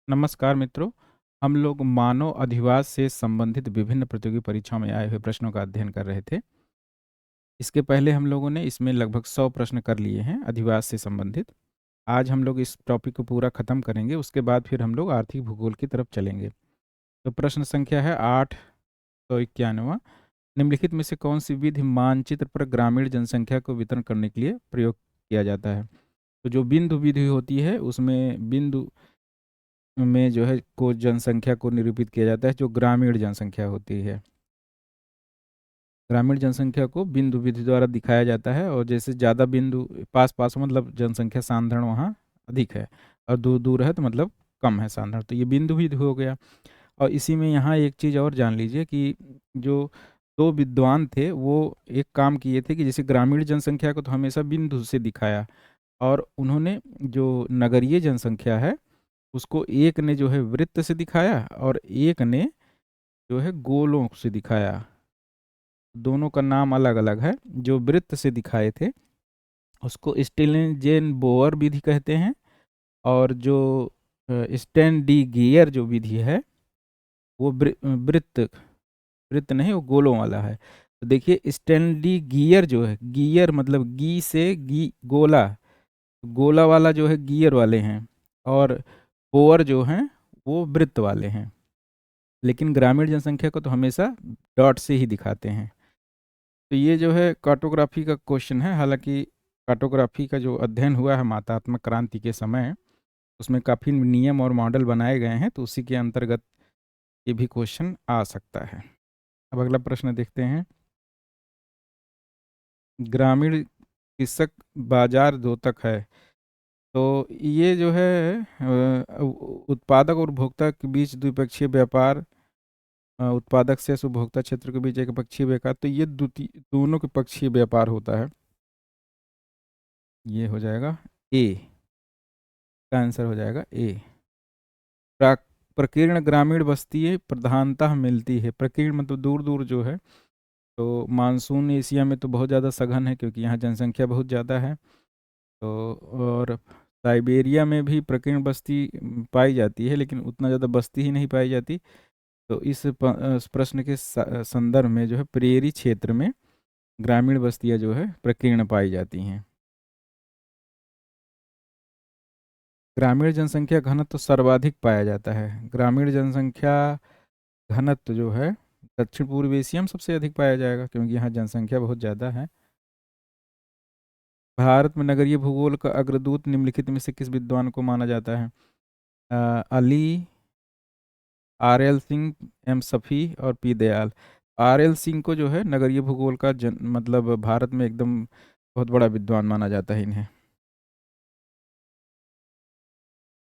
नमस्कार मित्रों। हम लोग मानव अधिवास से संबंधित विभिन्न प्रतियोगी परीक्षाओं में आए हुए प्रश्नों का अध्ययन कर रहे थे। इसके पहले हम लोगों ने इसमें लगभग 100 प्रश्न कर लिए हैं अधिवास से संबंधित। आज हम लोग इस टॉपिक को पूरा खत्म करेंगे, उसके बाद फिर हम लोग आर्थिक भूगोल की तरफ चलेंगे। तो प्रश्न संख्या है 891। निम्नलिखित में से कौन सी विधि मानचित्र पर ग्रामीण जनसंख्या को वितरण करने के लिए प्रयोग किया जाता है? तो जो बिंदु विधि होती है उसमें बिंदु में जो है को जनसंख्या को निरूपित किया जाता है, जो ग्रामीण जनसंख्या होती है। ग्रामीण जनसंख्या को बिंदु विधि द्वारा दिखाया जाता है, और जैसे ज़्यादा बिंदु पास पास हो मतलब जनसंख्या सांद्रण वहाँ अधिक है, और दूर दूर है तो मतलब कम है सांद्रण, तो ये बिंदु विधि हो गया। और इसी में यहाँ एक चीज़ और जान लीजिए कि जो दो विद्वान थे वो एक काम किए थे कि जैसे ग्रामीण जनसंख्या को तो हमेशा बिंदु से दिखाया, और उन्होंने जो नगरीय जनसंख्या है उसको एक ने जो है वृत्त से दिखाया और एक ने जो है गोलों से दिखाया। दोनों का नाम अलग अलग है। जो वृत्त से दिखाए थे उसको स्टेनजेन बोअर विधि कहते हैं, और जो स्टैन डी गियर जो विधि है वो वृत्त वृत्त नहीं, वो गोलों वाला है। तो देखिए स्टैन डी गियर जो है, गियर मतलब गी से गी गोला, गोला वाला जो है गियर वाले हैं, और बोअर जो हैं वो वृत्त वाले हैं। लेकिन ग्रामीण जनसंख्या को तो हमेशा डॉट से ही दिखाते हैं। तो ये जो है कार्टोग्राफी का क्वेश्चन है। हालांकि कार्टोग्राफी का जो अध्ययन हुआ है मात्रात्मक क्रांति के समय, उसमें काफ़ी नियम और मॉडल बनाए गए हैं, तो उसी के अंतर्गत ये भी क्वेश्चन आ सकता है। अब अगला प्रश्न देखते हैं। ग्रामीण कृषक बाजार द्योतक है। तो ये जो है उत्पादक और उपभोक्ता के बीच द्विपक्षीय व्यापार, उत्पादक से उपभोक्ता क्षेत्र के बीच एक पक्षीय व्यापार, तो ये दोनों के पक्षीय व्यापार होता है। ये हो जाएगा ए, का आंसर हो जाएगा ए। प्रकीर्ण ग्रामीण बस्ती प्रधानतः मिलती है। प्रकीर्ण मतलब दूर दूर जो है, तो मानसून एशिया में तो बहुत ज़्यादा सघन है क्योंकि यहाँ जनसंख्या बहुत ज़्यादा है। तो और साइबेरिया में भी प्रकीर्ण बस्ती पाई जाती है, लेकिन उतना ज़्यादा बस्ती ही नहीं पाई जाती। तो इस प्रश्न के संदर्भ में जो है प्रेरी क्षेत्र में ग्रामीण बस्तियां जो है प्रकीर्ण पाई जाती हैं। ग्रामीण जनसंख्या घनत्व सर्वाधिक पाया जाता है। ग्रामीण जनसंख्या घनत्व जो है दक्षिण पूर्व एशिया में सबसे अधिक पाया जाएगा क्योंकि यहाँ जनसंख्या बहुत ज़्यादा है। भारत में नगरीय भूगोल का अग्रदूत निम्नलिखित में से किस विद्वान को माना जाता है? Ali, R L Singh, M Safi और P Dayal. R L Singh को जो है नगरीय भूगोल का मतलब भारत में एकदम बहुत बड़ा विद्वान माना जाता है इन्हें।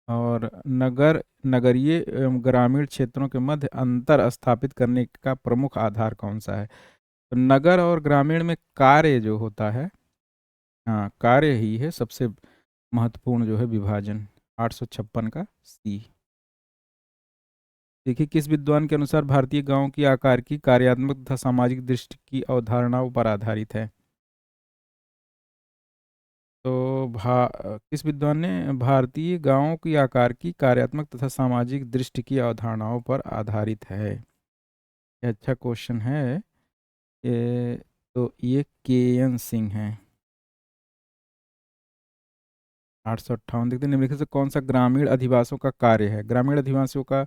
और नगरीय एवं ग्रामीण क्षेत्रों के मध्य अंतर स्थापित करने का प्रमुख आधार कौन सा है? तो नगर और ग्रामीण में कार्य जो होता है, हाँ कार्य ही है सबसे महत्वपूर्ण जो है विभाजन। 856 का सी। देखिए किस विद्वान के अनुसार भारतीय गांव की आकार की कार्यात्मक तथा सामाजिक दृष्टि की अवधारणाओं पर आधारित है? तो किस विद्वान ने भारतीय गांवों की आकार की कार्यात्मक तथा सामाजिक दृष्टि की अवधारणाओं पर आधारित है? ये अच्छा क्वेश्चन है। ये तो ये के एन सिंह हैं। 858 देखते हैं। निम्नलिखित से कौन सा ग्रामीण अधिवासियों का कार्य है? ग्रामीण अधिवासियों का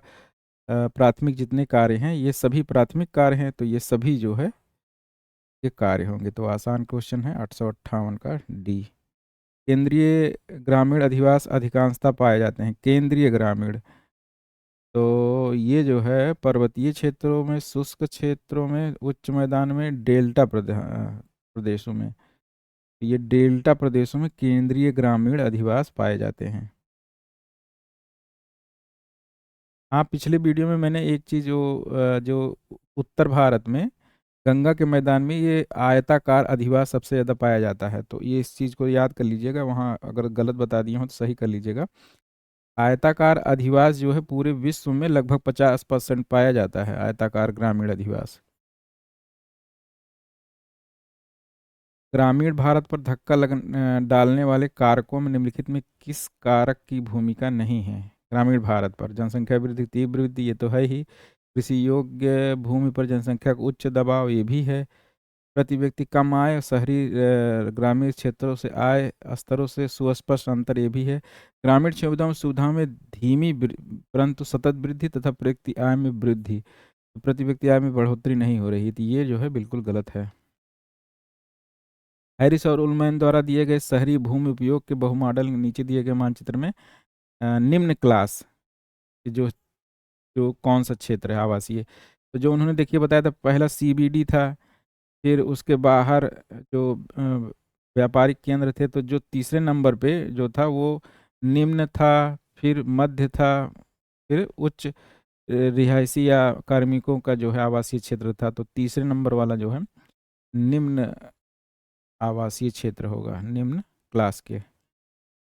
प्राथमिक जितने कार्य हैं ये सभी प्राथमिक कार्य हैं, तो ये सभी जो है ये कार्य होंगे। तो आसान क्वेश्चन है 858 का डी। केंद्रीय ग्रामीण अधिवास अधिकांशतः पाए जाते हैं। केंद्रीय ग्रामीण तो ये जो है पर्वतीय क्षेत्रों में, शुष्क क्षेत्रों में, उच्च मैदान में, डेल्टा प्रदेशों में। ये डेल्टा प्रदेशों में केंद्रीय ग्रामीण अधिवास पाए जाते हैं। हाँ पिछले वीडियो में मैंने एक चीज़ जो उत्तर भारत में गंगा के मैदान में ये आयताकार अधिवास सबसे ज़्यादा पाया जाता है, तो ये इस चीज़ को याद कर लीजिएगा। वहाँ अगर गलत बता दिए हो तो सही कर लीजिएगा। आयताकार अधिवास जो है पूरे विश्व में लगभग 50% पाया जाता है, आयताकार ग्रामीण अधिवास। ग्रामीण भारत पर धक्का डालने वाले कारकों में निम्नलिखित में किस कारक की भूमिका नहीं है? ग्रामीण भारत पर। जनसंख्या वृद्धि, तीव्र वृद्धि, ये तो है ही। कृषि योग्य भूमि पर जनसंख्या का उच्च दबाव, ये भी है। प्रति व्यक्ति कम आय, शहरी ग्रामीण क्षेत्रों से आय स्तरों से सुस्पष्ट अंतर, ये भी है। ग्रामीण सुविधाओं में धीमी परंतु सतत वृद्धि तथा व्यक्ति आय में वृद्धि, प्रति व्यक्ति आय में बढ़ोतरी नहीं हो रही, तो ये जो है बिल्कुल गलत है। हैरिस और उलमैन द्वारा दिए गए शहरी भूमि उपयोग के बहुमॉडल नीचे दिए गए मानचित्र में निम्न क्लास जो जो कौन सा क्षेत्र है आवासीय, तो जो उन्होंने देखिए बताया था, पहला सीबीडी था, फिर उसके बाहर जो व्यापारिक केंद्र थे, तो जो तीसरे नंबर पे जो था वो निम्न था, फिर मध्य था, फिर उच्च रिहायशी या कार्मिकों का जो है आवासीय क्षेत्र था। तो तीसरे नंबर वाला जो है निम्न आवासीय क्षेत्र होगा, निम्न क्लास के।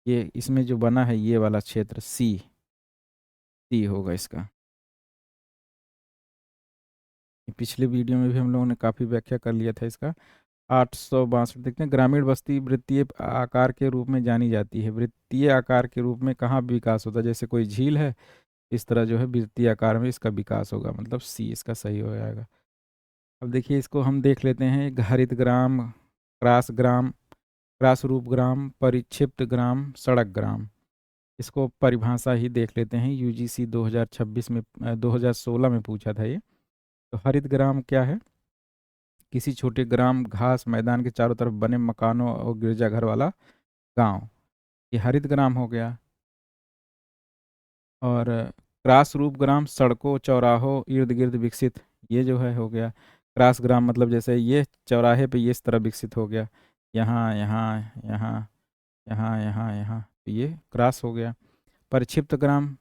ये इसमें जो बना है ये वाला क्षेत्र सी सी होगा इसका। पिछले वीडियो में भी हम लोगों ने काफ़ी व्याख्या कर लिया था इसका। 862 देखते हैं, ग्रामीण बस्ती वृत्तीय आकार के रूप में जानी जाती है। वृत्तीय आकार के रूप में कहाँ विकास होता है, जैसे कोई झील है, इस तरह जो है वृत्तीय आकार में इसका विकास होगा, मतलब सी इसका सही हो जाएगा। अब देखिए इसको हम देख लेते हैं, एक हरित ग्राम, ग्राम, क्रास रूप ग्राम, परिक्षिप्त ग्राम, सड़क ग्राम। इसको परिभाषा ही देख लेते हैं, यूजीसी 2026 में 2016 में पूछा था ये। तो हरित ग्राम क्या है? किसी छोटे ग्राम, घास मैदान के चारों तरफ बने मकानों और गिरजाघर वाला गांव, ये हरित ग्राम हो गया। और क्रास रूप ग्राम, सड़कों चौराहों इर्द गिर्द विकसित, ये जो है हो गया क्रास ग्राम, मतलब जैसे ये चौराहे पे ये इस तरह विकसित हो गया, यहाँ यहाँ यहाँ यहाँ यहाँ यहाँ, तो ये क्रास हो गया। परिक्षिप्त ग्राम,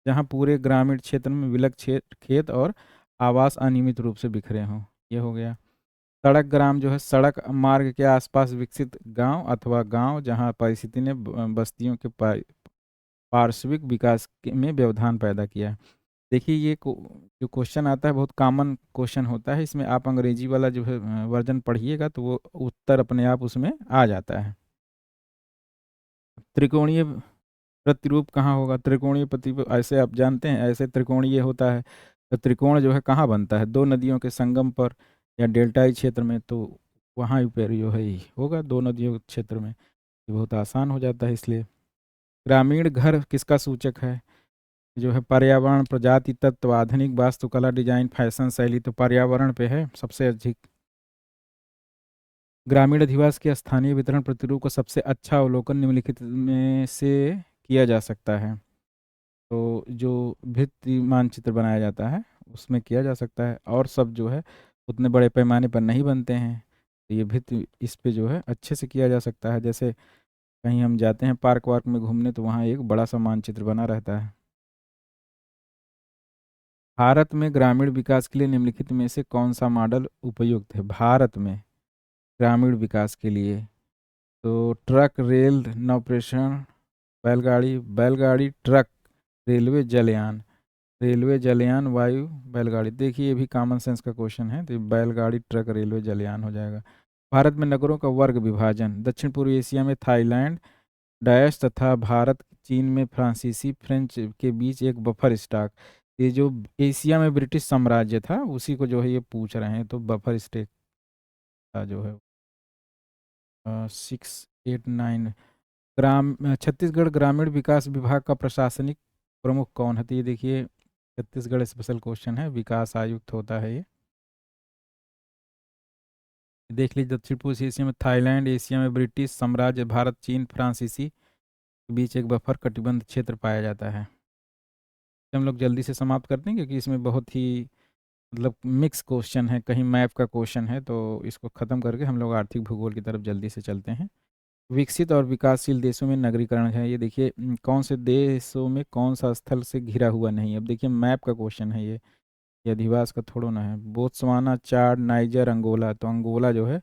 जहाँ पूरे ग्रामीण क्षेत्र में विलग खेत और आवास अनियमित रूप से बिखरे हों, ये हो गया। सड़क ग्राम जो है सड़क मार्ग के आसपास विकसित गांव अथवा गांव जहां परिस्थिति ने बस्तियों के पार्श्विक विकास में व्यवधान पैदा किया है। देखिए ये जो क्वेश्चन आता है बहुत कॉमन क्वेश्चन होता है, इसमें आप अंग्रेजी वाला जो है वर्जन पढ़िएगा तो वो उत्तर अपने आप उसमें आ जाता है। त्रिकोणीय प्रतिरूप कहाँ होगा? त्रिकोणीय प्रतिरूप ऐसे आप जानते हैं, ऐसे त्रिकोणीय होता है। तो त्रिकोण जो है कहाँ बनता है? दो नदियों के संगम पर या डेल्टाई क्षेत्र में, तो वहाँ पर जो है ही होगा, दो नदियों के क्षेत्र में। ये बहुत आसान हो जाता है इसलिए। ग्रामीण घर किसका सूचक है? जो है पर्यावरण, प्रजाति तत्व, आधुनिक वास्तुकला, डिजाइन, फैशन शैली, तो पर्यावरण पे है सबसे अधिक। ग्रामीण अधिवास के स्थानीय वितरण प्रतिरूप का सबसे अच्छा अवलोकन निम्नलिखित में से किया जा सकता है। तो जो भित्ति मानचित्र बनाया जाता है उसमें किया जा सकता है, और सब जो है उतने बड़े पैमाने पर नहीं बनते हैं, तो ये भित्ति इस पे जो है अच्छे से किया जा सकता है। जैसे कहीं हम जाते हैं पार्क वार्क में घूमने, तो वहाँ एक बड़ा सा मानचित्र बना रहता है। भारत में ग्रामीण विकास के लिए निम्नलिखित में से कौन सा मॉडल उपयुक्त है? भारत में ग्रामीण विकास के लिए तो ट्रक, रेल, नौप्रेषण, बैलगाड़ी, ट्रक, रेलवे, जलयान। रेलवे, जलयान, वायु, बैलगाड़ी। देखिए ये भी कॉमन सेंस का क्वेश्चन है, तो बैलगाड़ी, ट्रक, रेलवे, जलयान हो जाएगा। भारत में नगरों का वर्ग विभाजन, दक्षिण पूर्व एशिया में थाईलैंड डैश तथा भारत चीन में फ्रांसीसी फ्रेंच के बीच एक बफर स्टॉक। ये जो एशिया में ब्रिटिश साम्राज्य था उसी को जो है ये पूछ रहे हैं, तो बफर स्टेक का जो है 689। छत्तीसगढ़ ग्रामीण विकास विभाग का प्रशासनिक प्रमुख कौन है? तो ये देखिए छत्तीसगढ़ स्पेशल क्वेश्चन है, विकास आयुक्त होता है ये। देख लीजिए दक्षिण पूर्व एशिया में थाईलैंड, एशिया में ब्रिटिश साम्राज्य, भारत चीन फ्रांसीसी के बीच एक बफर कटिबंध क्षेत्र पाया जाता है। हम लोग जल्दी से समाप्त करते हैं क्योंकि इसमें बहुत ही मतलब मिक्स क्वेश्चन है, कहीं मैप का क्वेश्चन है, तो इसको ख़त्म करके हम लोग आर्थिक भूगोल की तरफ जल्दी से चलते हैं। विकसित और विकासशील देशों में नगरीकरण है, ये देखिए कौन से देशों में कौन सा स्थल से घिरा हुआ नहीं है। अब देखिए मैप का क्वेश्चन है ये अधिवास का थोड़ा ना है। बोत्सवाना, चाड, नाइजर, अंगोला, तो अंगोला जो है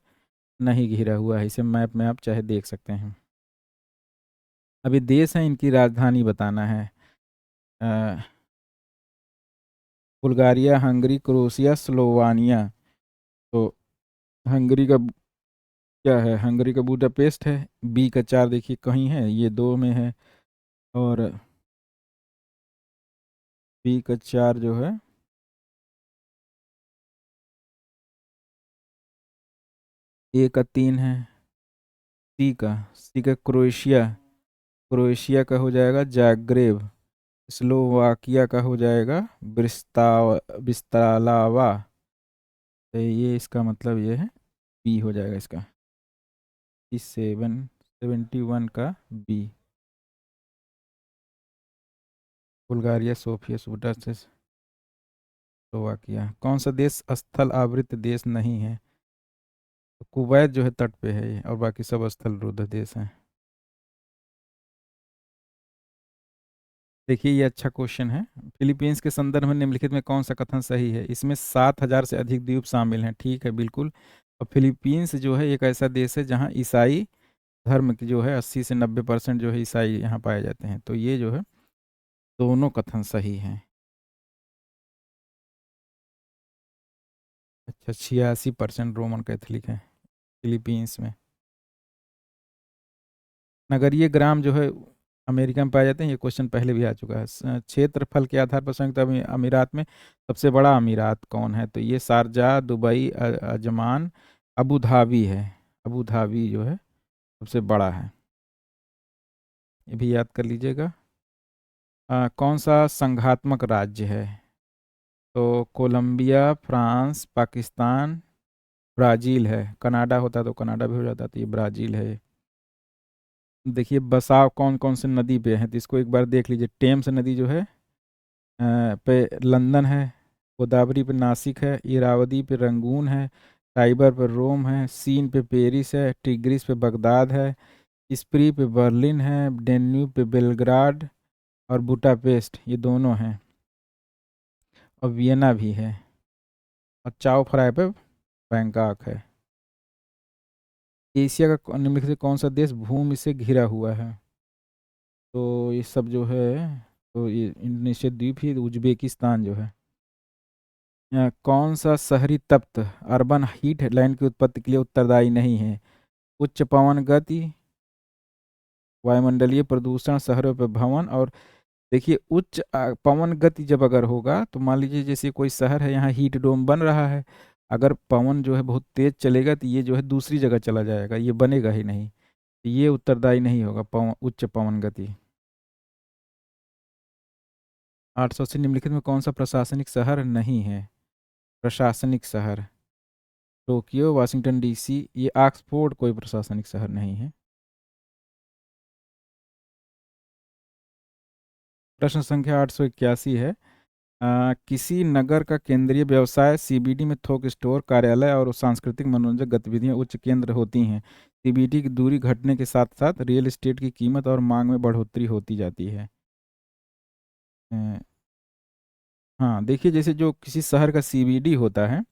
नहीं घिरा हुआ है, इसे मैप में आप चाहे देख सकते हैं। अभी देश है, इनकी राजधानी बताना है। Bulgaria, Hungary, Croatia, Slovenia. तो हंगरी का क्या है? हंगरी का बुडापेस्ट है। बी का 4 देखिए कहीं है, ये 2 में है। और बी का 4 जो है, ए का 3 है, सी का क्रोएशिया, क्रोएशिया का हो जाएगा जाग्रेब, स्लोवाकिया का हो जाएगा बिस्तालावा। तो ये इसका मतलब ये है, बी हो जाएगा इसका, 71 का बी। बुल्गारिया, सोफिया, सूडा से स्लोवाकिया। कौन सा देश स्थल आवृत देश नहीं है? तो कुवैत जो है तट पे है ये, और बाकी सब स्थल रुद्ध देश हैं। देखिए ये अच्छा क्वेश्चन है। फिलीपींस के संदर्भ में निम्नलिखित में कौन सा कथन सही है? इसमें 7,000 से अधिक द्वीप शामिल हैं, ठीक है बिल्कुल। और फिलीपींस जो है एक ऐसा देश है जहाँ ईसाई धर्म की जो है 80 से 90% जो है ईसाई यहाँ पाए जाते हैं। तो ये जो है दोनों कथन सही हैं। अच्छा, 86% रोमन कैथोलिक है फिलीपींस में। नगरीय ग्राम जो है अमेरिका में पाए जाते हैं, ये क्वेश्चन पहले भी आ चुका है। क्षेत्रफल के आधार पर संयुक्त अमीरात में सबसे बड़ा अमीरात कौन है? तो ये Sharjah, Dubai, Ajman, Abu Dhabi है। अबू धाबी जो है सबसे बड़ा है, ये भी याद कर लीजिएगा। कौन सा संघात्मक राज्य है? तो कोलंबिया, फ्रांस, पाकिस्तान, ब्राज़ील है। कनाडा होता तो कनाडा भी हो जाता, तो ये ब्राज़ील है। देखिए बसाव कौन कौन से नदी पे है, तो इसको एक बार देख लीजिए। टेम्स नदी जो है पे लंदन है, गोदावरी पे नासिक है, इरावदी पे रंगून है, टाइबर पे रोम है, सीन पे पेरिस है, टिग्रिस पे बगदाद है, स्प्री पे बर्लिन है, डेन्यूब पे बेलग्राड और बुटापेस्ट, ये दोनों हैं, और वियना भी है, और चाओ फ्राई पे बैंकॉक है। एशिया का निम्नलिखित से कौन सा देश भूमि से घिरा हुआ है? तो ये सब जो है, तो ये इंडोनेशिया द्वीप ही, उज्बेकिस्तान जो है। कौन सा शहरी तप्त अर्बन हीट लैंड की उत्पत्ति के लिए उत्तरदायी नहीं है? उच्च पवन गति, वायुमंडलीय प्रदूषण, शहरों पर भवन, और देखिए उच्च पवन गति जब अगर होगा तो मान लीजिए जैसे कोई शहर है, यहाँ हीट डोम बन रहा है, अगर पवन जो है बहुत तेज चलेगा तो ये जो है दूसरी जगह चला जाएगा, ये बनेगा ही नहीं, ये उत्तरदायी नहीं होगा उच्च पवन गति। 800 से निम्नलिखित में कौन सा प्रशासनिक शहर नहीं है? प्रशासनिक शहर, टोक्यो, वाशिंगटन डीसी, ये ऑक्सफोर्ड कोई प्रशासनिक शहर नहीं है। प्रश्न संख्या 881 है। किसी नगर का केंद्रीय व्यवसाय सीबीडी में थोक स्टोर, कार्यालय और सांस्कृतिक मनोरंजक गतिविधियां उच्च केंद्र होती हैं। सीबीडी की दूरी घटने के साथ साथ रियल एस्टेट की कीमत और मांग में बढ़ोतरी होती जाती है। अ, हाँ देखिए, जैसे जो किसी शहर का सीबीडी होता है,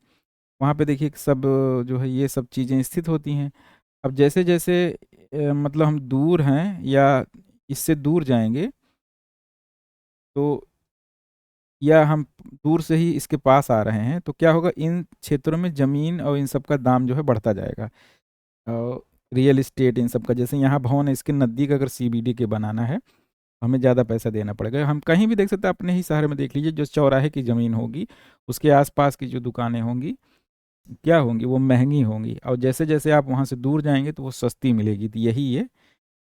वहाँ पे देखिए सब जो है ये सब चीज़ें स्थित होती हैं। अब जैसे जैसे मतलब हम दूर हैं या इससे दूर जाएंगे, तो या हम दूर से ही इसके पास आ रहे हैं, तो क्या होगा, इन क्षेत्रों में ज़मीन और इन सब का दाम जो है बढ़ता जाएगा। और रियल इस्टेट इन सब का, जैसे यहाँ भवन है, इसके नज़दीक अगर सीबीडी के बनाना है, हमें ज़्यादा पैसा देना पड़ेगा। हम कहीं भी देख सकते हैं, अपने ही शहर में देख लीजिए, जो चौराहे की ज़मीन होगी उसके आसपास की जो दुकानें होंगी, क्या होंगी, वो महंगी होंगी, और जैसे जैसे आप वहाँ से दूर जाएंगे तो वो सस्ती मिलेगी। तो यही ये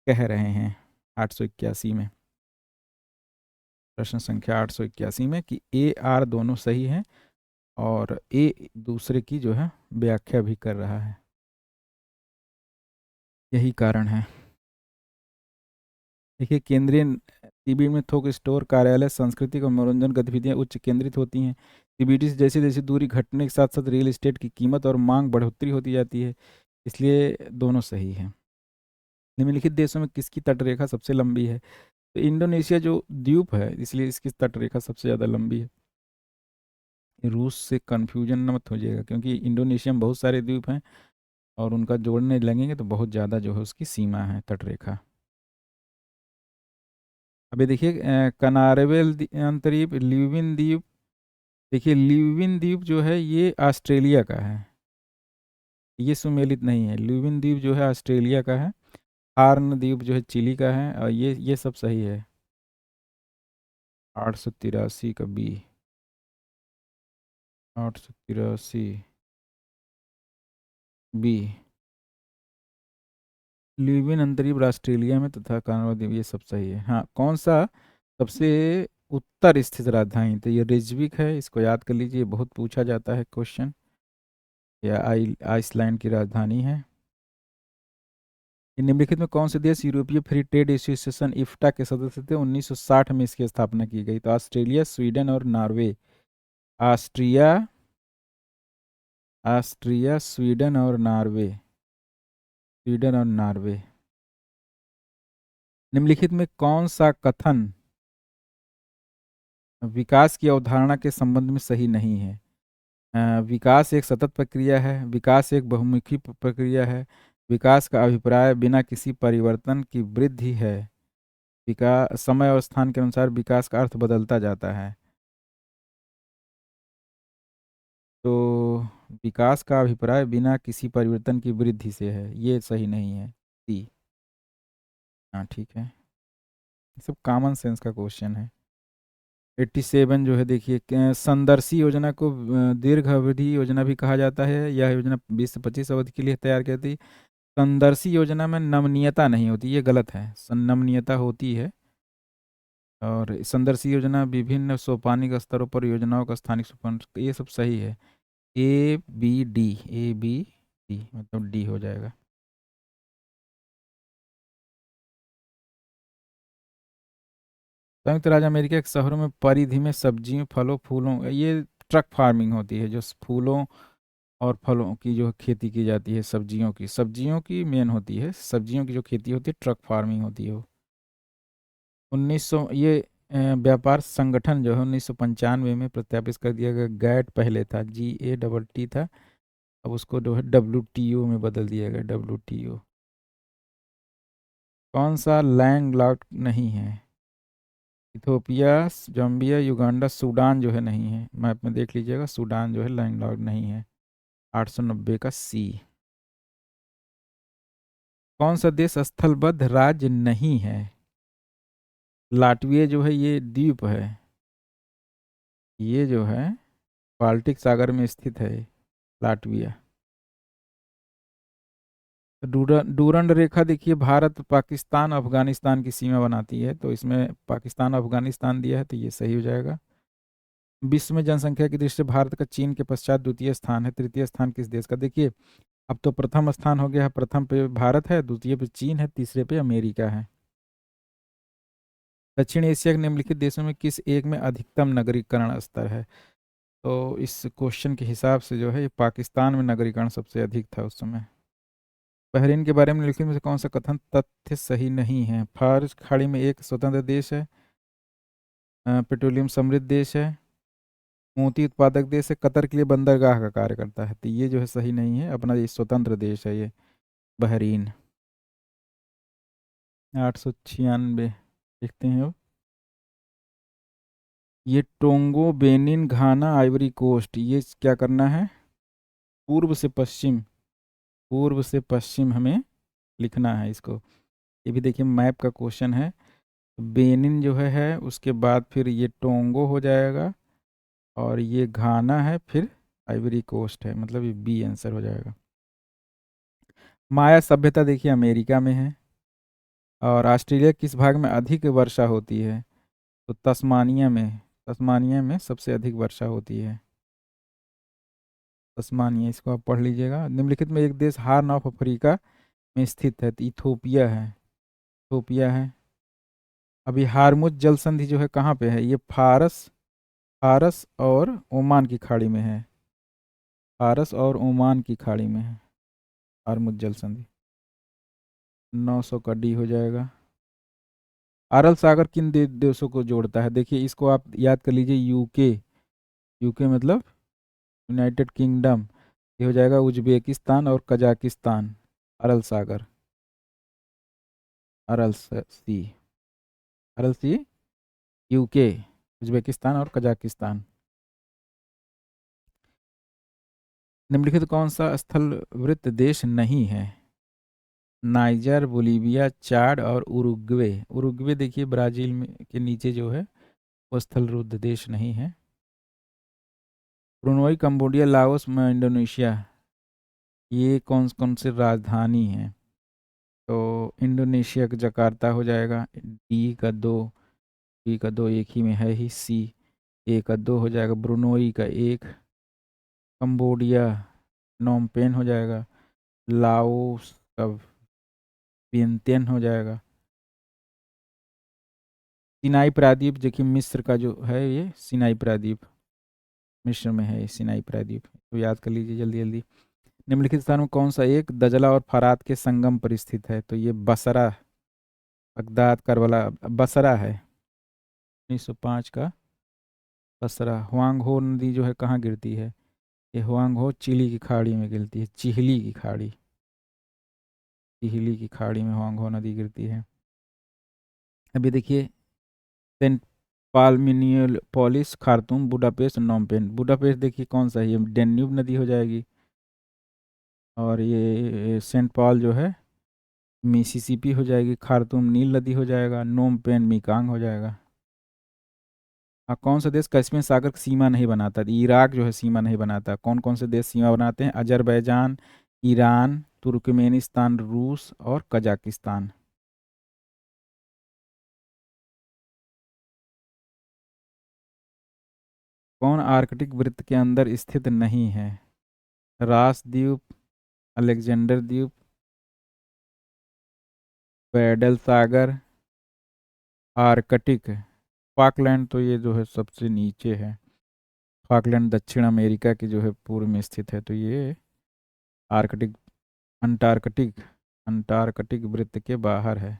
कह रहे हैं 881 में, प्रश्न संख्या 881 में, कि ए आर दोनों सही हैं और ए दूसरे की जो है व्याख्या भी कर रहा है, यही कारण है। देखिए केंद्रीय सीबीडी में थोक स्टोर, कार्यालय, सांस्कृतिक और मनोरंजन गतिविधियां उच्च केंद्रित होती हैं। सीबीडी से जैसे जैसे दूरी घटने के साथ साथ रियल एस्टेट की कीमत और मांग बढ़ोतरी होती जाती है, इसलिए दोनों सही है। निम्नलिखित देशों में किसकी तटरेखा सबसे लंबी है? तो इंडोनेशिया जो द्वीप है, इसलिए इसकी तटरेखा सबसे ज़्यादा लंबी है। रूस से कन्फ्यूजन न मत हो जाएगा, क्योंकि इंडोनेशिया में बहुत सारे द्वीप हैं और उनका जोड़ने लगेंगे तो बहुत ज़्यादा जो है उसकी सीमा है, तटरेखा। अभी देखिए कनारेबल अंतरीप, ल्यूविन द्वीप, देखिए ल्यूविन द्वीप जो है ये ऑस्ट्रेलिया का है, ये सुमेलित नहीं है। ल्यूविन द्वीप जो है ऑस्ट्रेलिया का है। हार्न द्वीप जो है चिली का है, और ये सब सही है। 883 का बी, 883 बी। ल्यूवियन अंतरीप ऑस्ट्रेलिया में तथा कानरा द्वीप, ये सब सही है। हाँ, कौन सा सबसे उत्तर स्थित राजधानी? तो ये रिजविक है, इसको याद कर लीजिए, बहुत पूछा जाता है क्वेश्चन। या आइसलैंड की राजधानी है। निम्नलिखित में कौन से देश यूरोपीय फ्री ट्रेड एसोसिएशन इफ्टा के सदस्य थे? 1960 में इसकी स्थापना की गई। तो ऑस्ट्रेलिया, स्वीडन और नॉर्वे। ऑस्ट्रिया, ऑस्ट्रिया, स्वीडन और नॉर्वे, स्वीडन और नॉर्वे। निम्नलिखित में कौन सा कथन विकास की अवधारणा के संबंध में सही नहीं है? विकास एक सतत प्रक्रिया है, विकास एक बहुमुखी प्रक्रिया है, विकास का अभिप्राय बिना किसी परिवर्तन की वृद्धि है, विकास समय और स्थान के अनुसार विकास का अर्थ बदलता जाता है। तो विकास का अभिप्राय बिना किसी परिवर्तन की वृद्धि से है, ये सही नहीं है। सी। हाँ, ठीक है, ये सब कॉमन सेंस का क्वेश्चन है। 87 जो है, देखिए, संदर्शी योजना को दीर्घ अवधि योजना भी कहा जाता है। यह योजना 20 से 25 अवधि के लिए तैयार की जाती है। संदर्शी योजना में नमनीयता नहीं होती, ये गलत है, नमनीयता होती है। और संदर्शी योजना विभिन्न सोपानिक स्तरों पर योजनाओं का स्थानिक सोपान, ये सब सही है। A B D, A B D मतलब डी हो जाएगा। संयुक्त राज्य अमेरिका के शहरों में परिधि में सब्जियों, फलों, फूलों, ये ट्रक फार्मिंग होती है, जो फूलों और फलों की जो खेती की जाती है, सब्जियों की मेन होती है, सब्जियों की जो खेती होती है ट्रक फार्मिंग होती है वो। 1900 ये व्यापार संगठन जो है 1995 में प्रत्यापित कर दिया गया। गैट पहले था, GATT था, अब उसको जो है WTO में बदल दिया गया, WTO। कौन सा लैंड लॉक्ड नहीं है? इथोपिया, जाम्बिया, युगांडा, सूडान जो है नहीं है, मैप में देख लीजिएगा, सूडान जो है लैंड लॉक्ड नहीं है। 890 का सी। कौन सा देश स्थलबद्ध राज्य नहीं है? लाटविया जो है ये द्वीप है, ये जो है बाल्टिक सागर में स्थित है लाटविया। डूरंड रेखा देखिए, भारत, पाकिस्तान, अफगानिस्तान की सीमा बनाती है, तो इसमें पाकिस्तान अफगानिस्तान दिया है, तो ये सही हो जाएगा। विश्व में जनसंख्या की दृष्टि से भारत का चीन के पश्चात द्वितीय स्थान है। तृतीय स्थान किस देश का? देखिए, अब तो प्रथम स्थान हो गया है, प्रथम पे भारत है, द्वितीय पे चीन है, तीसरे पे अमेरिका है। दक्षिण एशिया के निम्नलिखित देशों में किस एक में अधिकतम नगरीकरण स्तर है? तो इस क्वेश्चन के हिसाब से जो है ये पाकिस्तान में नगरीकरण सबसे अधिक था उस समय। बहरीन के बारे में निम्नलिखित में से कौन सा कथन तथ्य सही नहीं है? फारस खाड़ी में एक स्वतंत्र देश है, पेट्रोलियम समृद्ध देश है, मोती उत्पादक देश है, कतर के लिए बंदरगाह का कार्य करता है, तो ये जो है सही नहीं है, अपना ये स्वतंत्र देश है ये बहरीन। 896 देखते हैं अब। ये टोंगो, बेनिन, घाना, आइवरी कोस्ट, ये क्या करना है? पूर्व से पश्चिम, पूर्व से पश्चिम हमें लिखना है इसको। ये भी देखिए मैप का क्वेश्चन है। बेनिन जो है उसके बाद फिर ये टोंगो हो जाएगा, और ये घाना है, फिर आइवरी कोस्ट है, मतलब ये बी आंसर हो जाएगा। माया सभ्यता देखिए अमेरिका में है। और ऑस्ट्रेलिया किस भाग में अधिक वर्षा होती है? तो तस्मानिया में, तस्मानिया में सबसे अधिक वर्षा होती है, तस्मानिया, इसको आप पढ़ लीजिएगा। निम्नलिखित में एक देश हार्न ऑफ अफ्रीका में स्थित है, तो इथोपिया है, इथोपिया है। अभी हारमुज जल संधि जो है कहाँ पे है? ये फारस, फारस और ओमान की खाड़ी में है, फारस और ओमान की खाड़ी में है हारमुज जल संधि। 900 का डी हो जाएगा। अरल सागर किन देशों को जोड़ता है? देखिए इसको आप याद कर लीजिए, यूके, यूके मतलब यूनाइटेड किंगडम, ये हो जाएगा उज्बेकिस्तान और कजाकिस्तान। अरल सागर, सी, अरल सी, यूके, उज्बेकिस्तान और कजाकिस्तान। निम्नलिखित कौन सा स्थलवृत्त देश नहीं है? नाइजर, बोलीविया, चाड और उरुग्वे। उरुग्वे देखिए ब्राज़ील में के नीचे जो है वो स्थल रुद्ध देश नहीं है। ब्रुनोई, कंबोडिया, लाओस, इंडोनेशिया, ये कौन कौन से राजधानी हैं? तो इंडोनेशिया का जकार्ता हो जाएगा, डी का दो, बी का दो एक ही में है ही, सी ए का दो हो जाएगा, ब्रुनोई का एक, कंबोडिया नोमपेन हो जाएगा, लाओस का वियंतियन हो जाएगा, सिनाई प्रायद्वीप देखिए मिस्र का जो है ये सिनाई प्रायद्वीप, मिस्र में है ये सिनाई प्रायद्वीप, तो याद कर लीजिए जल्दी जल्दी। निम्नलिखित स्थान में कौन सा एक दजला और फरात के संगम पर स्थित है? तो ये बसरा, बगदाद करबला बसरा है, 1905 का बसरा। हुआंग हो नदी जो है कहाँ गिरती है? ये हुआंग हो चिली की खाड़ी में गिरती है, चिहली की खाड़ी, चिहली की खाड़ी में हुआंग हो नदी गिरती है। अभी देखिए Saint Paul Minneapolis, Khartoum, Budapest, Phnom Penh. Budapest देखिए कौन सा है, ये डेन्यूब नदी हो जाएगी, और ये सेंट पॉल जो है मिसिसिपी हो जाएगी, खार्तूम नील नदी हो जाएगा, नोम पेन मिकांग हो जाएगा। कौन सा देश कैस्पियन सागर की सीमा नहीं बनाता? इराक जो है सीमा नहीं बनाता। कौन कौन से देश सीमा बनाते हैं? अजरबैजान, ईरान, तुर्कमेनिस्तान, रूस और कजाकिस्तान। कौन आर्कटिक वृत्त के अंदर स्थित नहीं है? रास द्वीप, अलेक्जेंडर द्वीप, वेडल सागर, आर्कटिक। फाकलैंड तो ये जो है सबसे नीचे है, फाकलैंड दक्षिण अमेरिका के जो है पूर्व में स्थित है, तो ये आर्कटिक, अंटार्कटिक, अंटार्कटिक वृत्त के बाहर है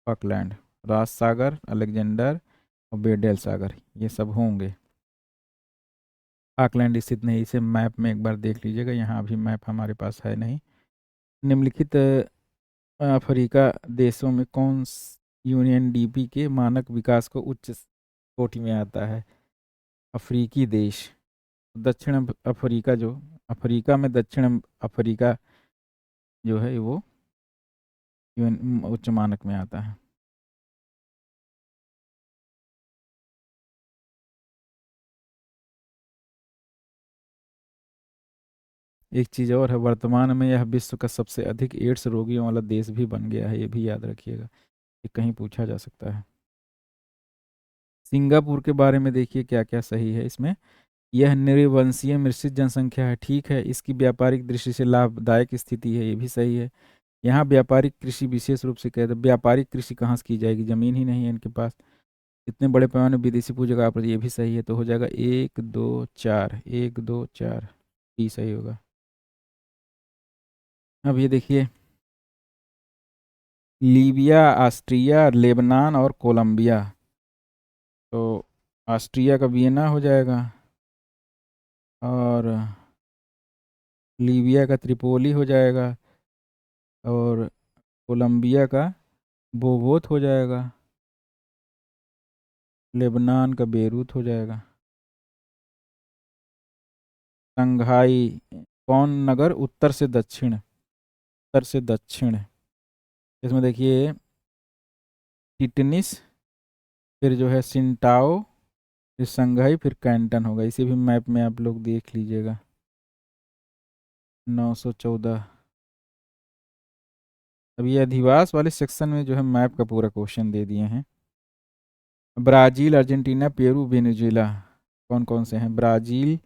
फाकलैंड। रास सागर, अलेक्जेंडर और बेडल सागर ये सब होंगे। फाकलैंड स्थित नहीं, इसे मैप में एक बार देख लीजिएगा, यहाँ अभी मैप हमारे पास है नहीं। निम्नलिखित अफ्रीका देशों में कौन यूएनडीपी के मानक विकास को उच्च कोटि में आता है? अफ्रीकी देश, दक्षिण अफ्रीका जो, अफ्रीका में दक्षिण अफ्रीका जो है वो यूएन उच्च मानक में आता है। एक चीज़ और है, वर्तमान में यह विश्व का सबसे अधिक एड्स रोगियों वाला देश भी बन गया है, ये भी याद रखिएगा, ये कहीं पूछा जा सकता है। सिंगापुर के बारे में देखिए क्या क्या सही है इसमें। यह निर्वंशीय मिश्रित जनसंख्या है, ठीक है। इसकी व्यापारिक दृष्टि से लाभदायक स्थिति है, ये भी सही है। यहाँ व्यापारिक कृषि विशेष रूप से कहते हैं, व्यापारिक कृषि कहाँ से की जाएगी, जमीन ही नहीं है इनके पास। इतने बड़े पैमाने विदेशी पूंजी पर, ये भी सही है, तो हो जाएगा 1 2 4, 1 2 4, ई सही होगा। अब ये देखिए लीबिया, ऑस्ट्रिया, लेबनान और कोलंबिया, तो ऑस्ट्रिया का वियना हो जाएगा, और लीबिया का त्रिपोली हो जाएगा, और कोलंबिया का बोगोत हो जाएगा, लेबनान का बेरूत हो जाएगा। शंघाई, कौन नगर उत्तर से दक्षिण, उत्तर से दक्षिण, इसमें देखिए टिटनिस, फिर जो है सिंटाओ, फिर संघाई, फिर कैंटन होगा। इसी भी मैप में आप लोग देख लीजिएगा। 914। अब ये अधिवास वाले सेक्शन में जो है मैप का पूरा क्वेश्चन दे दिए हैं। ब्राज़ील, अर्जेंटीना, पेरू, वेनेजुएला, कौन कौन से हैं? ब्राज़ील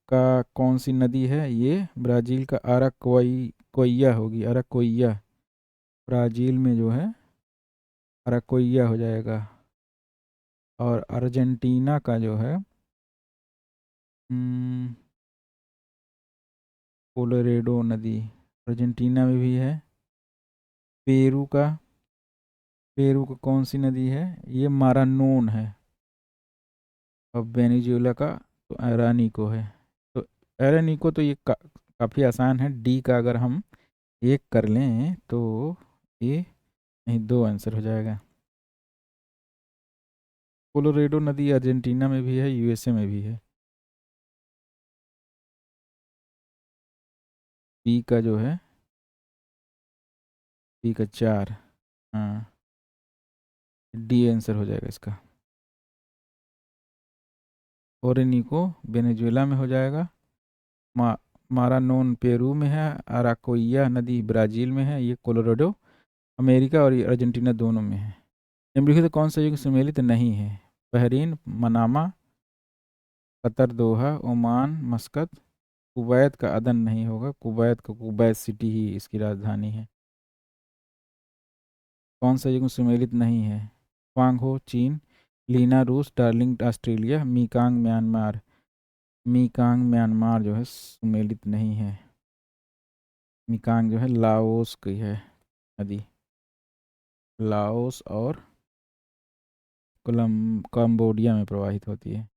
का कौन सी नदी है? ये ब्राज़ील का अराकोइया होगी, अराकोइया, ब्राज़ील में जो है अराकोइया हो जाएगा। और अर्जेंटीना का जो है कोलोरेडो नदी, अर्जेंटीना में भी है। पेरू का, पेरू का कौन सी नदी है? ये मारानोन है। और वेनेजुएला का तो एरानिको है। तो एरानिको तो ये काफ़ी आसान है, डी का अगर हम एक कर लें तो ये नहीं, दो आंसर हो जाएगा। कोलोरेडो नदी अर्जेंटीना में भी है, यूएसए में भी है। बी का जो है, बी का 4, हाँ, डी आंसर हो जाएगा इसका। ओरेनिको वेनेजुएला में हो जाएगा। मा मारानोन पेरू में है। अराकोइया नदी ब्राज़ील में है। ये कोलोराडो अमेरिका और ये अर्जेंटीना दोनों में है। निम्नलिखित कौन सा युग सम्मिलित नहीं है? बहरीन, मनामा, कतर, दोहा, ओमान, मस्कत। कुवैत का अदन नहीं होगा, कुवैत का कुवैत सिटी ही इसकी राजधानी है। कौन सा युग सम्मिलित नहीं है? क्वांग हो चीन, लीना रूस, डार्लिंग ऑस्ट्रेलिया, मीकांग म्यांमार। मीकांग म्यांमार जो है सम्मिलित नहीं है। मीकांग जो है लाओस की है नदी, लाओस और कंबोडिया में प्रवाहित होती है।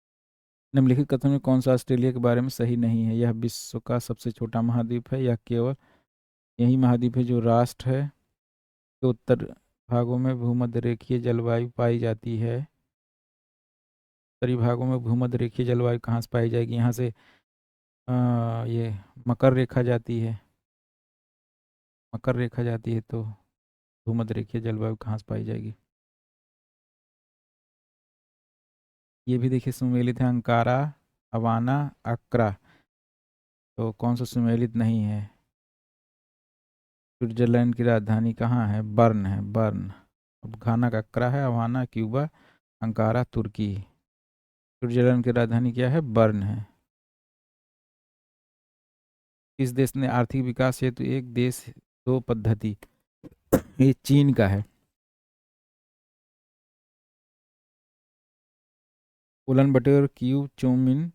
निम्नलिखित कथनों में कौन सा ऑस्ट्रेलिया के बारे में सही नहीं है? यह विश्व का सबसे छोटा महाद्वीप है। यह केवल यही महाद्वीप है जो राष्ट्र है। के उत्तर भागों में भूमध्य रेखीय जलवायु पाई जाती है। उत्तरी भागों में भूमध्य रेखीय जलवायु कहाँ से पाई जाएगी? यहाँ से ये मकर रेखा जाती है। मकर रेखा जाती है तो भूमध्य रेखीय जलवायु कहाँ से पाई जाएगी? ये भी देखिए सुमेलित है। अंकारा, हवाना, अक्रा। तो कौन सा सुमेलित नहीं है? स्विट्जरलैंड की राजधानी कहाँ है? बर्न है, बर्न। अब घाना का अक्रा है, हवाना क्यूबा, अंकारा तुर्की। स्विट्जरलैंड की राजधानी क्या है? बर्न है। इस देश ने आर्थिक विकास हेतु एक देश दो पद्धति, ये चीन का है। उलन बटेर, क्यू चौमिन,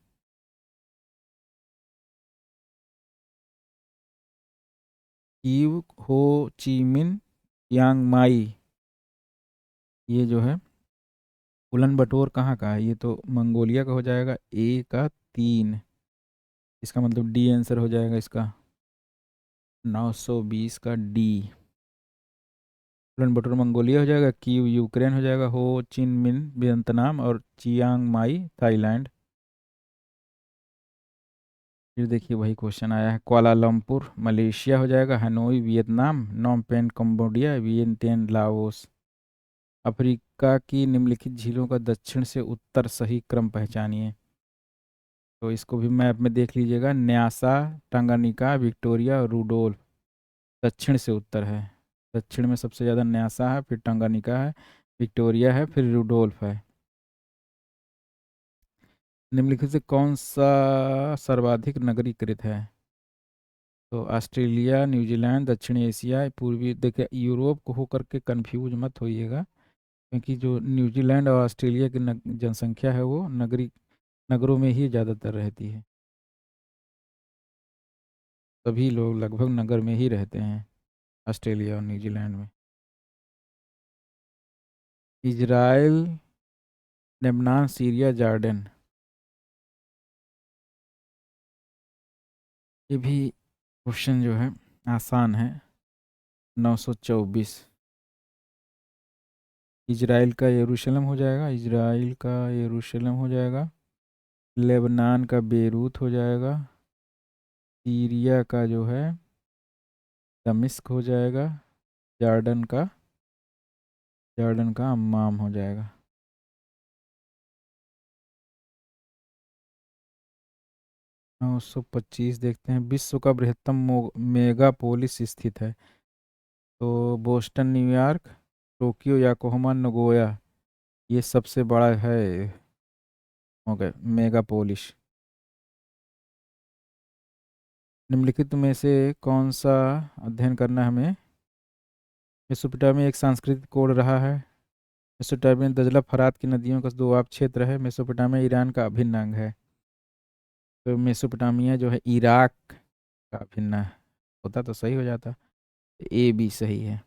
क्यू हो ची मिन, यांग माई। ये जो है उलन बटोर कहाँ का है? ये तो मंगोलिया का हो जाएगा। ए का 3, इसका मतलब डी आंसर हो जाएगा इसका। 920 का डी। उलन बटोर मंगोलिया हो जाएगा। क्यू यूक्रेन हो जाएगा। हो चिन मिन वियतनाम और चियांग माई थाईलैंड। फिर देखिए वही क्वेश्चन आया है। कुआलालंपुर मलेशिया हो जाएगा। Hanoi Vietnam, Phnom Penh Cambodia, वियेंटियन Laos. Africa की निम्नलिखित झीलों का दक्षिण से उत्तर सही क्रम पहचानिए। तो इसको भी मैप में देख लीजिएगा। न्यासा, टंगानिका, विक्टोरिया और रूडोल्फ। दक्षिण से उत्तर है। दक्षिण में सबसे ज़्यादा न्यासा है, फिर टंगानिका है, विक्टोरिया है, फिर रूडोल्फ है। निम्नलिखित से कौन सा सर्वाधिक नगरीकृत है? तो ऑस्ट्रेलिया, न्यूजीलैंड, दक्षिण एशिया, पूर्वी। देखिए यूरोप को होकर के कंफ्यूज मत होइएगा, क्योंकि जो न्यूजीलैंड और ऑस्ट्रेलिया की जनसंख्या है वो नगरों में ही ज़्यादातर रहती है। सभी लोग लगभग नगर में ही रहते हैं ऑस्ट्रेलिया और न्यूजीलैंड में। Israel, Lebanon, Syria, Jordan. ये भी क्वेश्चन जो है आसान है। 924। इजराइल का यरूशलेम हो जाएगा। इजराइल का यरूशलेम हो जाएगा। लेबनान का बेरूत हो जाएगा। सीरिया का जो है दमिश्क हो जाएगा। जॉर्डन का अम्माम हो जाएगा। 925 देखते हैं। विश्व का बृहत्तम मेगापोलिस स्थित है? तो Boston, New York, Tokyo, Yokohama, Nagoya. ये सबसे बड़ा है। हो गए मेगापोलिस। निम्नलिखित में से कौन सा अध्ययन करना है हमें? मेसोपोटामिया एक सांस्कृतिक कोड रहा है। मेसोपोटामिया दजला फरात की नदियों का दोआब क्षेत्र है। मेसोपोटामिया ईरान का अभिन्न अंग है। तो मेसोपोटामिया जो है इराक का अभिन्न होता तो सही हो जाता। ए बी सही है।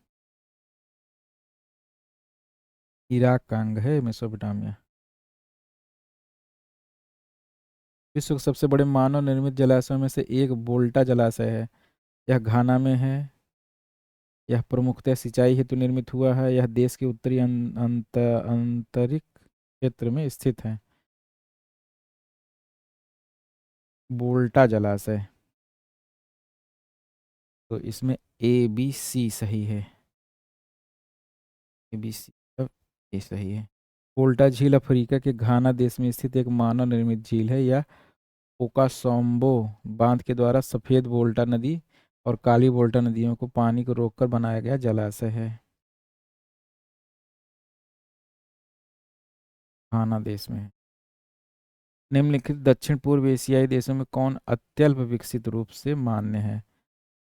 इराक का अंग है मेसोपोटामिया। विश्व के सबसे बड़े मानव निर्मित जलाशयों में से एक वोल्टा जलाशय है। यह घाना में है। यह प्रमुखतः सिंचाई हेतु निर्मित हुआ है। यह देश के उत्तरी आंतरिक क्षेत्र में स्थित है। वोल्टा जलाशय। तो इसमें ए बी सी सही है। ए बी सी, सब ए सही है। वोल्टा झील अफ्रीका के घाना देश में स्थित एक मानव निर्मित झील है। यह ओकासोम्बो बांध के द्वारा सफ़ेद वोल्टा नदी और काली वोल्टा नदियों को पानी को रोककर बनाया गया जलाशय है। घाना देश में है। निम्नलिखित दक्षिण पूर्व एशियाई देशों में कौन अत्यल्प विकसित रूप से मान्य है?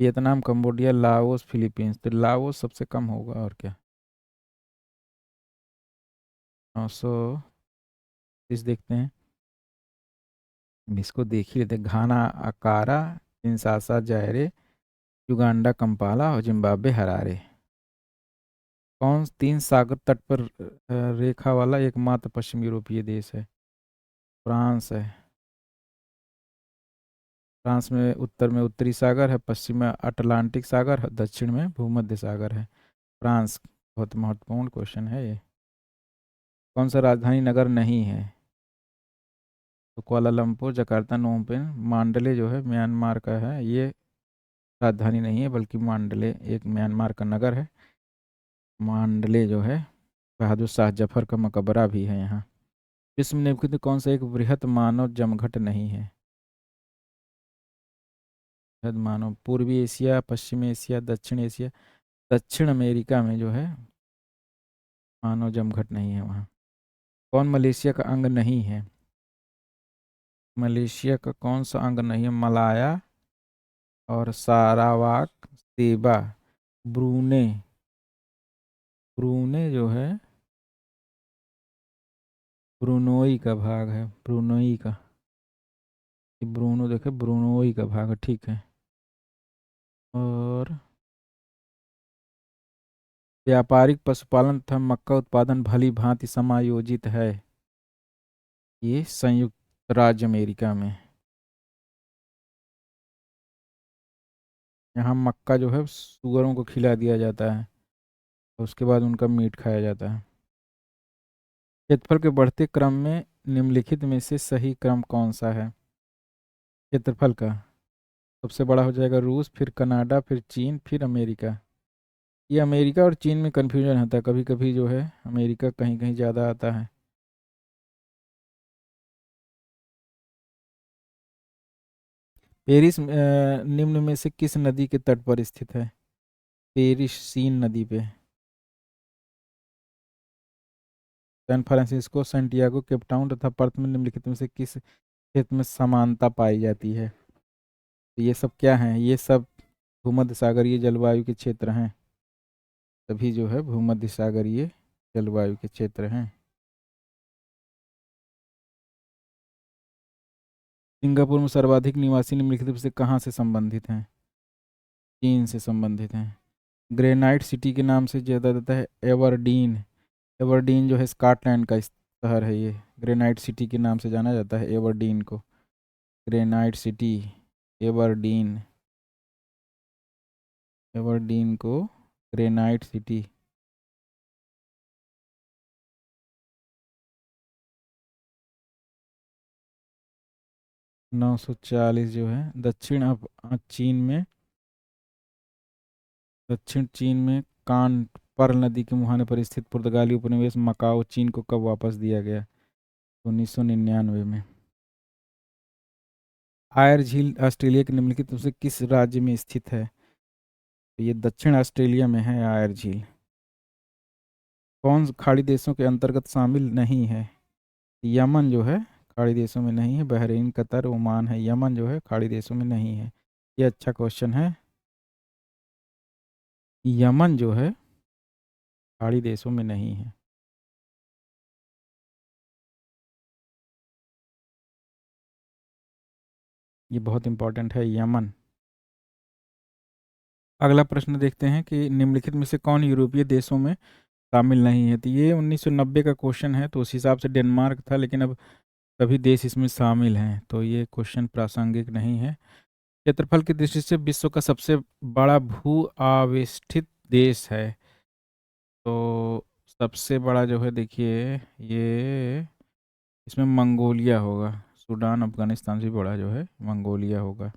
Vietnam, Cambodia, Laos, Philippines. तो लाओस सबसे कम होगा और क्या। 930 देखते हैं। इसको देख ही लेते हैं। घाना, अकारा, किंशासा, जायरे, युगांडा, कंपाला और जिम्बाब्वे, हरारे। कौन तीन सागर तट पर रेखा वाला एकमात्र पश्चिमी यूरोपीय देश है? फ्रांस है। फ्रांस में उत्तर में उत्तरी सागर है, पश्चिम में अटलांटिक सागर है, दक्षिण में भूमध्य सागर है। फ्रांस। बहुत महत्वपूर्ण क्वेश्चन है ये। कौन सा राजधानी नगर नहीं है? तो कुआलालंपुर, जकार्ता, नोमपेन। मांडले जो है म्यांमार का है, ये राजधानी नहीं है बल्कि मांडले एक म्यांमार का नगर है। मांडले जो है बहादुर शाह जफर का मकबरा भी है यहाँ। विश्व में निम्नलिखित में कौन सा एक बृहत मानव जमघट नहीं है? बृहद मानव पूर्वी एशिया, पश्चिमी एशिया, दक्षिण एशिया। दक्षिण अमेरिका में जो है मानव जमघट नहीं है वहाँ। कौन मलेशिया का अंग नहीं है? मलेशिया का कौन सा अंग नहीं है? मलाया और सारावाक, सेबा, ब्रूने। ब्रूने जो है ब्रूनोई का भाग है, ब्रूनोई का। ये ब्रूनो देखे ब्रूनोई का भाग है, ठीक है। और व्यापारिक पशुपालन तथा मक्का उत्पादन भली भांति समायोजित है। ये संयुक्त राज्य अमेरिका में। यहाँ मक्का जो है सुअरों को खिला दिया जाता है, उसके बाद उनका मीट खाया जाता है। क्षेत्रफल के बढ़ते क्रम में निम्नलिखित में से सही क्रम कौन सा है? क्षेत्रफल का सबसे बड़ा हो जाएगा रूस, फिर कनाडा, फिर चीन, फिर अमेरिका। ये अमेरिका और चीन में कन्फ्यूजन होता है, कभी कभी जो है अमेरिका कहीं कहीं ज़्यादा आता है। पेरिस निम्न में से किस नदी के तट पर स्थित है? पेरिस सीन नदी पे। सैन फ्रांसिस्को, सैंटियागो, केपटाउन तथा पर्थ में निम्नलिखित में से किस क्षेत्र में समानता पाई जाती है? तो ये सब क्या हैं? ये सब भूमध्य सागरीय जलवायु के क्षेत्र हैं। सभी जो है भूमध्य सागरीय जलवायु के क्षेत्र हैं। सिंगापुर में सर्वाधिक निवासी निम्नलिखित में से कहाँ से संबंधित हैं? चीन से संबंधित हैं। ग्रेनाइट सिटी के नाम से जाना जाता है एवरडीन। एवरडीन जो है स्कॉटलैंड का शहर है। ये ग्रेनाइट सिटी के नाम से जाना जाता है एवरडीन को। Granite city, Aberdeen. एवरडीन को ग्रेनाइट सिटी। 940 जो है चीन में, दक्षिण चीन में कान पर्ल नदी के मुहाने पर स्थित पुर्तगाली उपनिवेश मकाओ चीन को कब वापस दिया गया? 1999 में। आयर झील ऑस्ट्रेलिया के निम्नलिखित में से किस राज्य में स्थित है? तो ये दक्षिण ऑस्ट्रेलिया में है आयर झील। कौन खाड़ी देशों के अंतर्गत शामिल नहीं है? यमन जो है खाड़ी देशों में नहीं है। बहरीन, कतर, ओमान है। यमन जो है खाड़ी देशों में नहीं है। ये अच्छा क्वेश्चन है। यमन जो है खाड़ी देशों में नहीं है। ये बहुत इंपॉर्टेंट है, यमन। अगला प्रश्न देखते हैं कि निम्नलिखित में से कौन यूरोपीय देशों में शामिल नहीं है? तो ये 1990 का क्वेश्चन है, तो उस हिसाब से डेनमार्क था, लेकिन अब सभी देश इसमें शामिल हैं, तो ये क्वेश्चन प्रासंगिक नहीं है। क्षेत्रफल की दृष्टि से विश्व का सबसे बड़ा भू आविष्ठित देश है? तो सबसे बड़ा जो है देखिए ये इसमें मंगोलिया होगा। सूडान अफगानिस्तान से बड़ा जो है मंगोलिया होगा।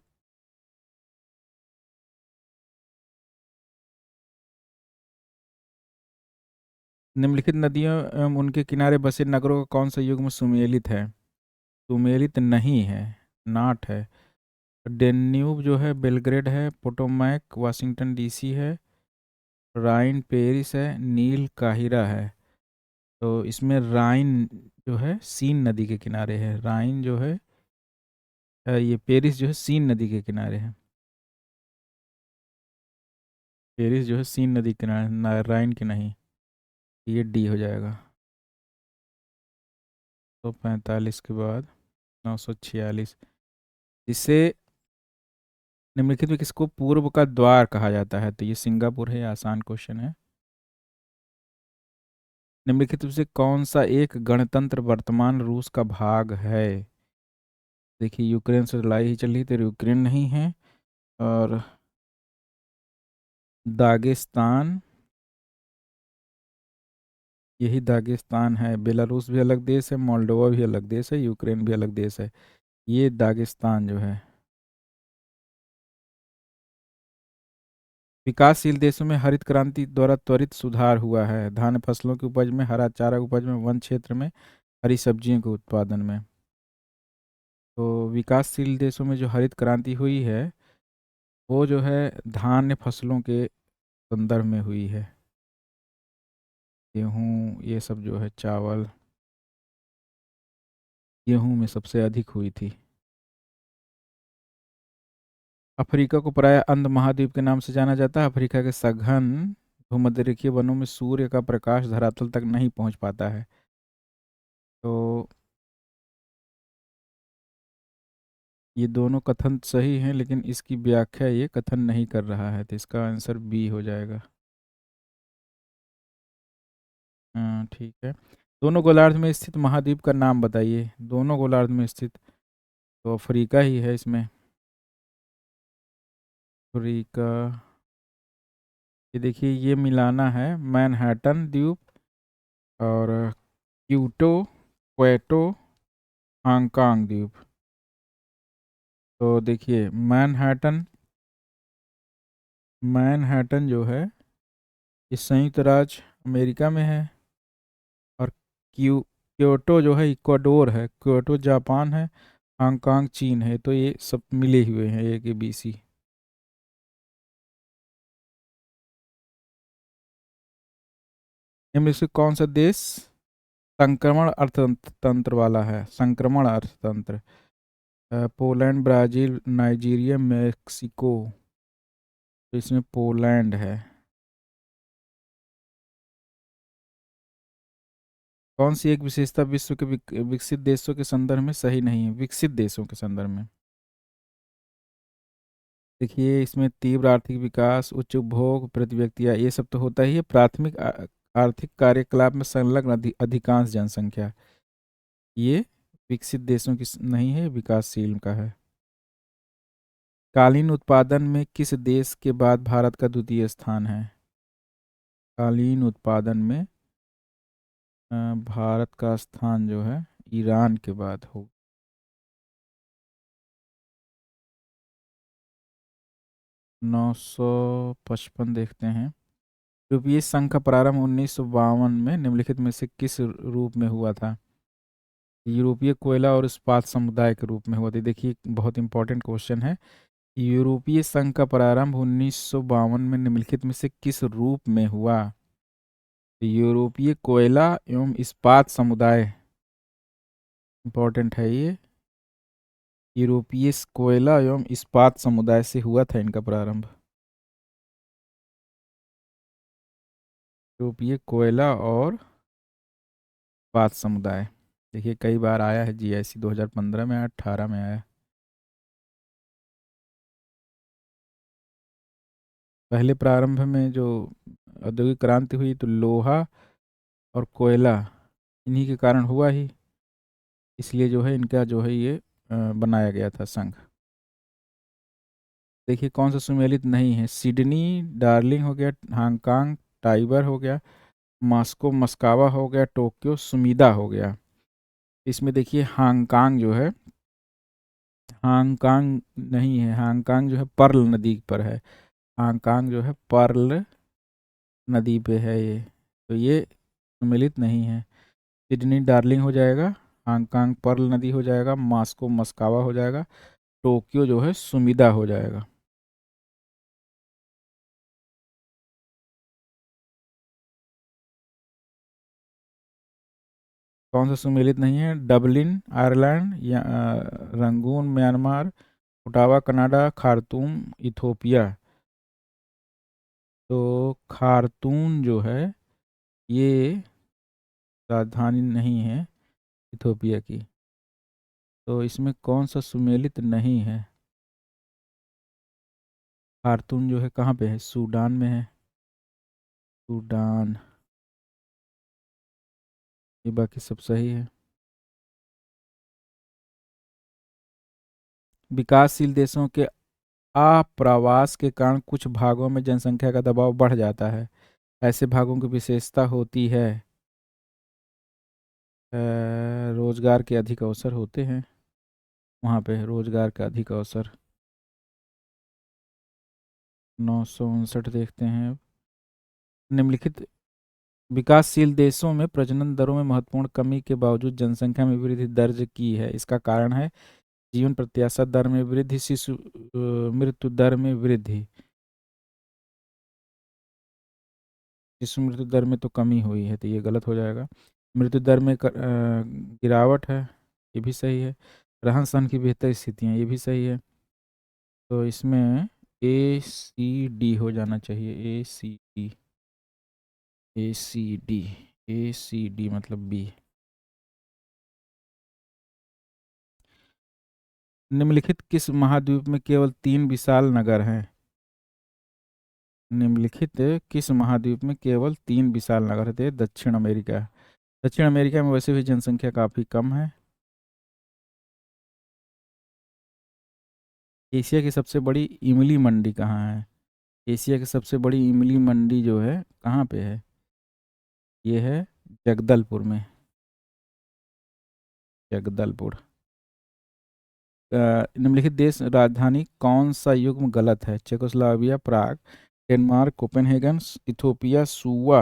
निम्नलिखित नदियों एवं उनके किनारे बसे नगरों का कौन सा युग्म सुमेलित है? सुमेलित नहीं है, नाट है। डेन्यूब जो है बेलग्रेड है, पोटोमैक वाशिंगटन डीसी है, राइन पेरिस है, नील काहिरा है। तो इसमें राइन जो है सीन नदी के किनारे है। राइन जो है ये पेरिस जो है सीन नदी के किनारे है। पेरिस जो है सीन नदी के किनारे, राइन के नहीं। ये डी हो जाएगा। तो 45 के बाद 946। इसे निम्नलिखित में किसको पूर्व का द्वार कहा जाता है? तो ये सिंगापुर है, आसान क्वेश्चन है। निम्नलिखित में से कौन सा एक गणतंत्र वर्तमान रूस का भाग है? देखिए यूक्रेन से लड़ाई ही चल रही तो यूक्रेन नहीं है। और दागिस्तान, यही दागिस्तान है। बेलारूस भी अलग देश है, मोल्डोवा भी अलग देश है, यूक्रेन भी अलग देश है। ये दागिस्तान जो है। विकासशील देशों में हरित क्रांति द्वारा त्वरित सुधार हुआ है। धान्य फसलों की उपज में, हरा चारा उपज में, वन क्षेत्र में, हरी सब्जियों के उत्पादन में। तो विकासशील देशों में जो हरित क्रांति हुई है वो जो है धान्य फसलों के संदर्भ में हुई है। गेहूँ ये सब जो है, चावल, गेहूँ में सबसे अधिक हुई थी। अफ्रीका को प्रायः अंध महाद्वीप के नाम से जाना जाता है। अफ्रीका के सघन भूमध्यरेखीय वनों में सूर्य का प्रकाश धरातल तक नहीं पहुंच पाता है। तो ये दोनों कथन सही हैं, लेकिन इसकी व्याख्या ये कथन नहीं कर रहा है, तो इसका आंसर बी हो जाएगा। हाँ ठीक है। दोनों गोलार्ध में स्थित महाद्वीप का नाम बताइए। दोनों गोलार्ध में स्थित, तो अफ्रीका ही है इसमें। अफ्रीका, ये देखिए ये मिलाना है, मैनहट्टन द्वीप और क्यूटो, क्वेटो, हांगकांग द्वीप। तो देखिए मैनहट्टन, मैनहट्टन जो है ये संयुक्त राज्य अमेरिका में है। और क्योटो जो है इक्वाडोर है, क्योटो जापान है, हांगकांग चीन है। तो ये सब मिले हुए हैं, ए के बी सी। इनमें से कौन सा देश संक्रमण अर्थतंत्र वाला है? संक्रमण अर्थतंत्र, पोलैंड, ब्राजील, नाइजीरिया, मेक्सिको। तो इसमें पोलैंड है। कौन सी एक विशेषता विश्व के विकसित देशों के संदर्भ में सही नहीं है? विकसित देशों के संदर्भ में देखिए इसमें तीव्र आर्थिक विकास, उच्च उपभोग, प्रति व्यक्ति आय, ये सब तो होता ही है। प्राथमिक आर्थिक कार्यकलाप में संलग्न अधिकांश जनसंख्या, ये विकसित देशों की नहीं है, विकासशील का है। कालीन उत्पादन में किस देश के बाद भारत का द्वितीय स्थान है? कालीन उत्पादन में भारत का स्थान जो है ईरान के बाद हो। 955 देखते हैं। यूरोपीय संघ का प्रारंभ 1952 में निम्नलिखित में से किस रूप में हुआ था? यूरोपीय कोयला और इस्पात समुदाय के रूप में हुआ था। देखिए बहुत इंपॉर्टेंट क्वेश्चन है। यूरोपीय संघ का प्रारंभ 1952 में निम्नलिखित में से किस रूप में हुआ? यूरोपीय कोयला एवं इस्पात समुदाय, इंपॉर्टेंट है ये। यूरोपीय कोयला एवं इस्पात समुदाय से हुआ था इनका प्रारंभ। यूरोपीय कोयला और इस्पात समुदाय, देखिए कई बार आया है जीआईसी, 2015 में आया, 18 में आया। पहले प्रारंभ में जो औद्योगिक क्रांति हुई तो लोहा और कोयला इन्हीं के कारण हुआ ही, इसलिए जो है इनका जो है ये बनाया गया था संघ। देखिए कौन सा सुमेलित नहीं है? सिडनी, डार्लिंग हो गया, हांगकांग, टाइबर हो गया, मॉस्को मस्कावा हो गया, टोक्यो सुमीदा हो गया। इसमें देखिए हांगकांग जो है, हांगकांग नहीं है। हांगकांग जो है पर्ल नदी पर है। हांगकांग जो है पर्ल नदी पे है ये। तो ये सम्मिलित नहीं है। सिडनी डार्लिंग हो जाएगा, हांगकांग पर्ल नदी हो जाएगा, मॉस्को मस्कावा हो जाएगा, टोक्यो जो है सुमिदा हो जाएगा। कौन सा सम्मिलित नहीं है? डबलिन आयरलैंड, या Rangoon Myanmar, Ottawa Canada, Khartoum Ethiopia. तो खार्तूम जो है ये राजधानी नहीं है इथोपिया की। तो इसमें कौन सा सुमेलित नहीं है? खार्तूम जो है कहाँ पे है? सूडान में है। सूडान। ये बाकी सब सही है। विकासशील देशों के आप्रवास के कारण कुछ भागों में जनसंख्या का दबाव बढ़ जाता है। ऐसे भागों की विशेषता होती है रोजगार के अधिक अवसर होते हैं वहाँ पे, रोजगार का अधिक अवसर। 959 देखते हैं। निम्नलिखित विकासशील देशों में प्रजनन दरों में महत्वपूर्ण कमी के बावजूद जनसंख्या में वृद्धि दर्ज की है। इसका कारण है जीवन प्रत्याशा दर में वृद्धि, शिशु मृत्यु दर में वृद्धि। शिशु मृत्यु दर में तो कमी हुई है, तो ये गलत हो जाएगा। मृत्यु दर में गिरावट है, ये भी सही है। रहन सहन की बेहतर स्थितियाँ, ये भी सही है। तो इसमें ए सी डी हो जाना चाहिए। ए सी डी, ए सी डी, ए सी डी मतलब बी। निम्नलिखित किस महाद्वीप में केवल 3 विशाल नगर हैं? निम्नलिखित किस महाद्वीप में केवल 3 विशाल नगर थे? दक्षिण अमेरिका। दक्षिण अमेरिका में वैसे भी जनसंख्या काफ़ी कम है। एशिया की सबसे बड़ी इमली मंडी कहाँ है? एशिया की सबसे बड़ी इमली मंडी जो है कहाँ पे है? ये है जगदलपुर में। जगदलपुर। निम्नलिखित देश राजधानी कौन सा युग्म गलत है? चेकोस्लोवाकिया, प्राग, डेनमार्क, कोपेनहेगन, इथोपिया सुवा।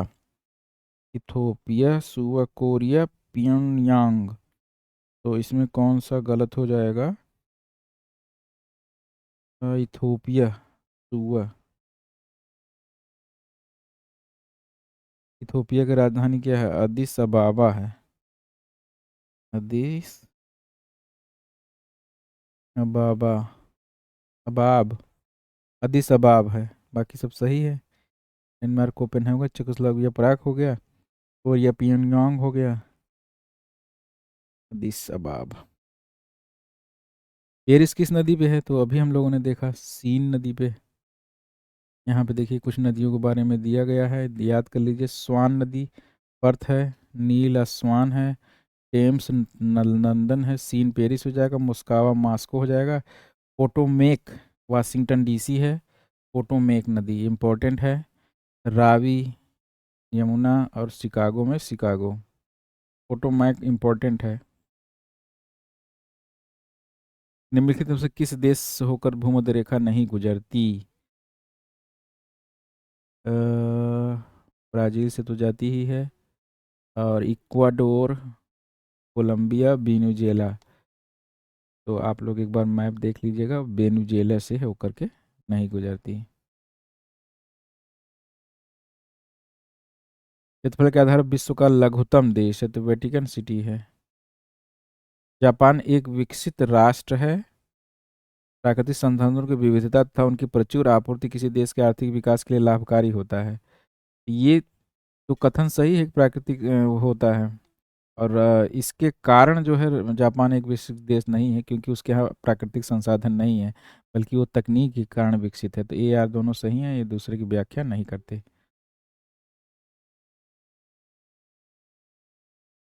इथोपिया सुवा, कोरिया पियोंगयांग। तो इसमें कौन सा गलत हो जाएगा? इथोपिया सुवा। इथोपिया की राजधानी क्या है? अदिस अबाबा है। अदिस अबाबा, अबाब, अदिस अबाब है। बाकी सब सही है। डेनमार्क कोपेनहेगन, चेकोस्लोवाकिया प्राग हो गया, कोरिया पियोंगयांग हो गया, अदिस अबाब। पेरिस किस नदी पे है? तो अभी हम लोगों ने देखा सीन नदी पे। यहाँ पे देखिए कुछ नदियों के बारे में दिया गया है, याद कर लीजिए। स्वान नदी पर्थ है, नील अस्वान है, टेम्स नंदन है, सीन पेरिस हो जाएगा, मुस्कावा मास्को हो जाएगा, पोटोमेक वाशिंगटन डीसी है। पोटोमेक नदी इम्पोर्टेंट है। रावी यमुना और शिकागो में शिकागो। पोटोमेक इम्पोर्टेंट है। निम्नलिखित में से किस देश से होकर भूमध्य रेखा नहीं गुजरती? ब्राज़ील से तो जाती ही है, और इक्वाडोर, कोलंबिया, वेनेजुएला। तो आप लोग एक बार मैप देख लीजिएगा, वेनेजुएला से होकर के नहीं गुजरती। क्षेत्रफल के आधार पर विश्व का लघुत्तम देश है, तो वेटिकन सिटी है। जापान एक विकसित राष्ट्र है। प्राकृतिक संसाधनों की विविधता तथा उनकी प्रचुर आपूर्ति किसी देश के आर्थिक विकास के लिए लाभकारी होता है। ये तो कथन सही है कि प्राकृतिक होता है। और इसके कारण जो है जापान एक विकसित देश नहीं है, क्योंकि उसके यहाँ प्राकृतिक संसाधन नहीं है, बल्कि वो तकनीक के कारण विकसित है। तो ये यार दोनों सही हैं, ये दूसरे की व्याख्या नहीं करते।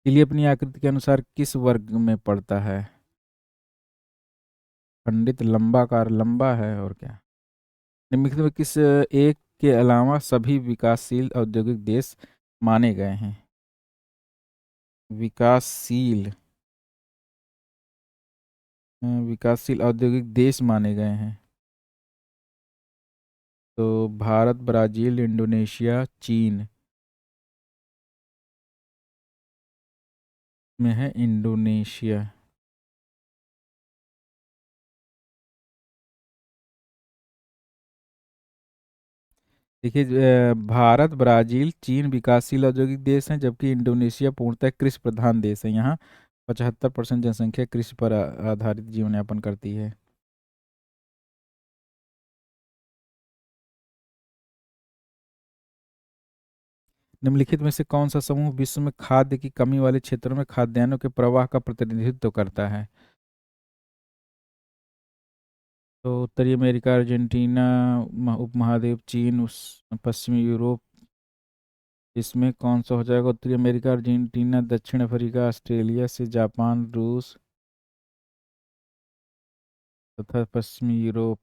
इलिय अपनी आकृति के अनुसार किस वर्ग में पड़ता है? खंडित लंबाकार, लंबा है और क्या। निम्नलिखित में किस एक के अलावा सभी विकासशील औद्योगिक देश माने गए हैं? विकासशील, विकासशील औद्योगिक देश माने गए हैं। तो भारत, ब्राज़ील, इंडोनेशिया, चीन। में है इंडोनेशिया। देखिए, भारत, ब्राजील, चीन विकासशील औद्योगिक देश हैं, जबकि इंडोनेशिया पूर्णतः कृषि प्रधान देश है। यहाँ 75% जनसंख्या कृषि पर आधारित जीवन यापन करती है। निम्नलिखित में से कौन सा समूह विश्व में खाद्य की कमी वाले क्षेत्रों में खाद्यान्नों के प्रवाह का प्रतिनिधित्व करता है? तो उत्तरी अमेरिका, अर्जेंटीना, उपमहाद्वीप, चीन, पश्चिमी यूरोप। इसमें कौन सा हो जाएगा? उत्तरी अमेरिका, अर्जेंटीना, दक्षिण अफ्रीका, ऑस्ट्रेलिया से जापान, रूस तथा पश्चिमी यूरोप।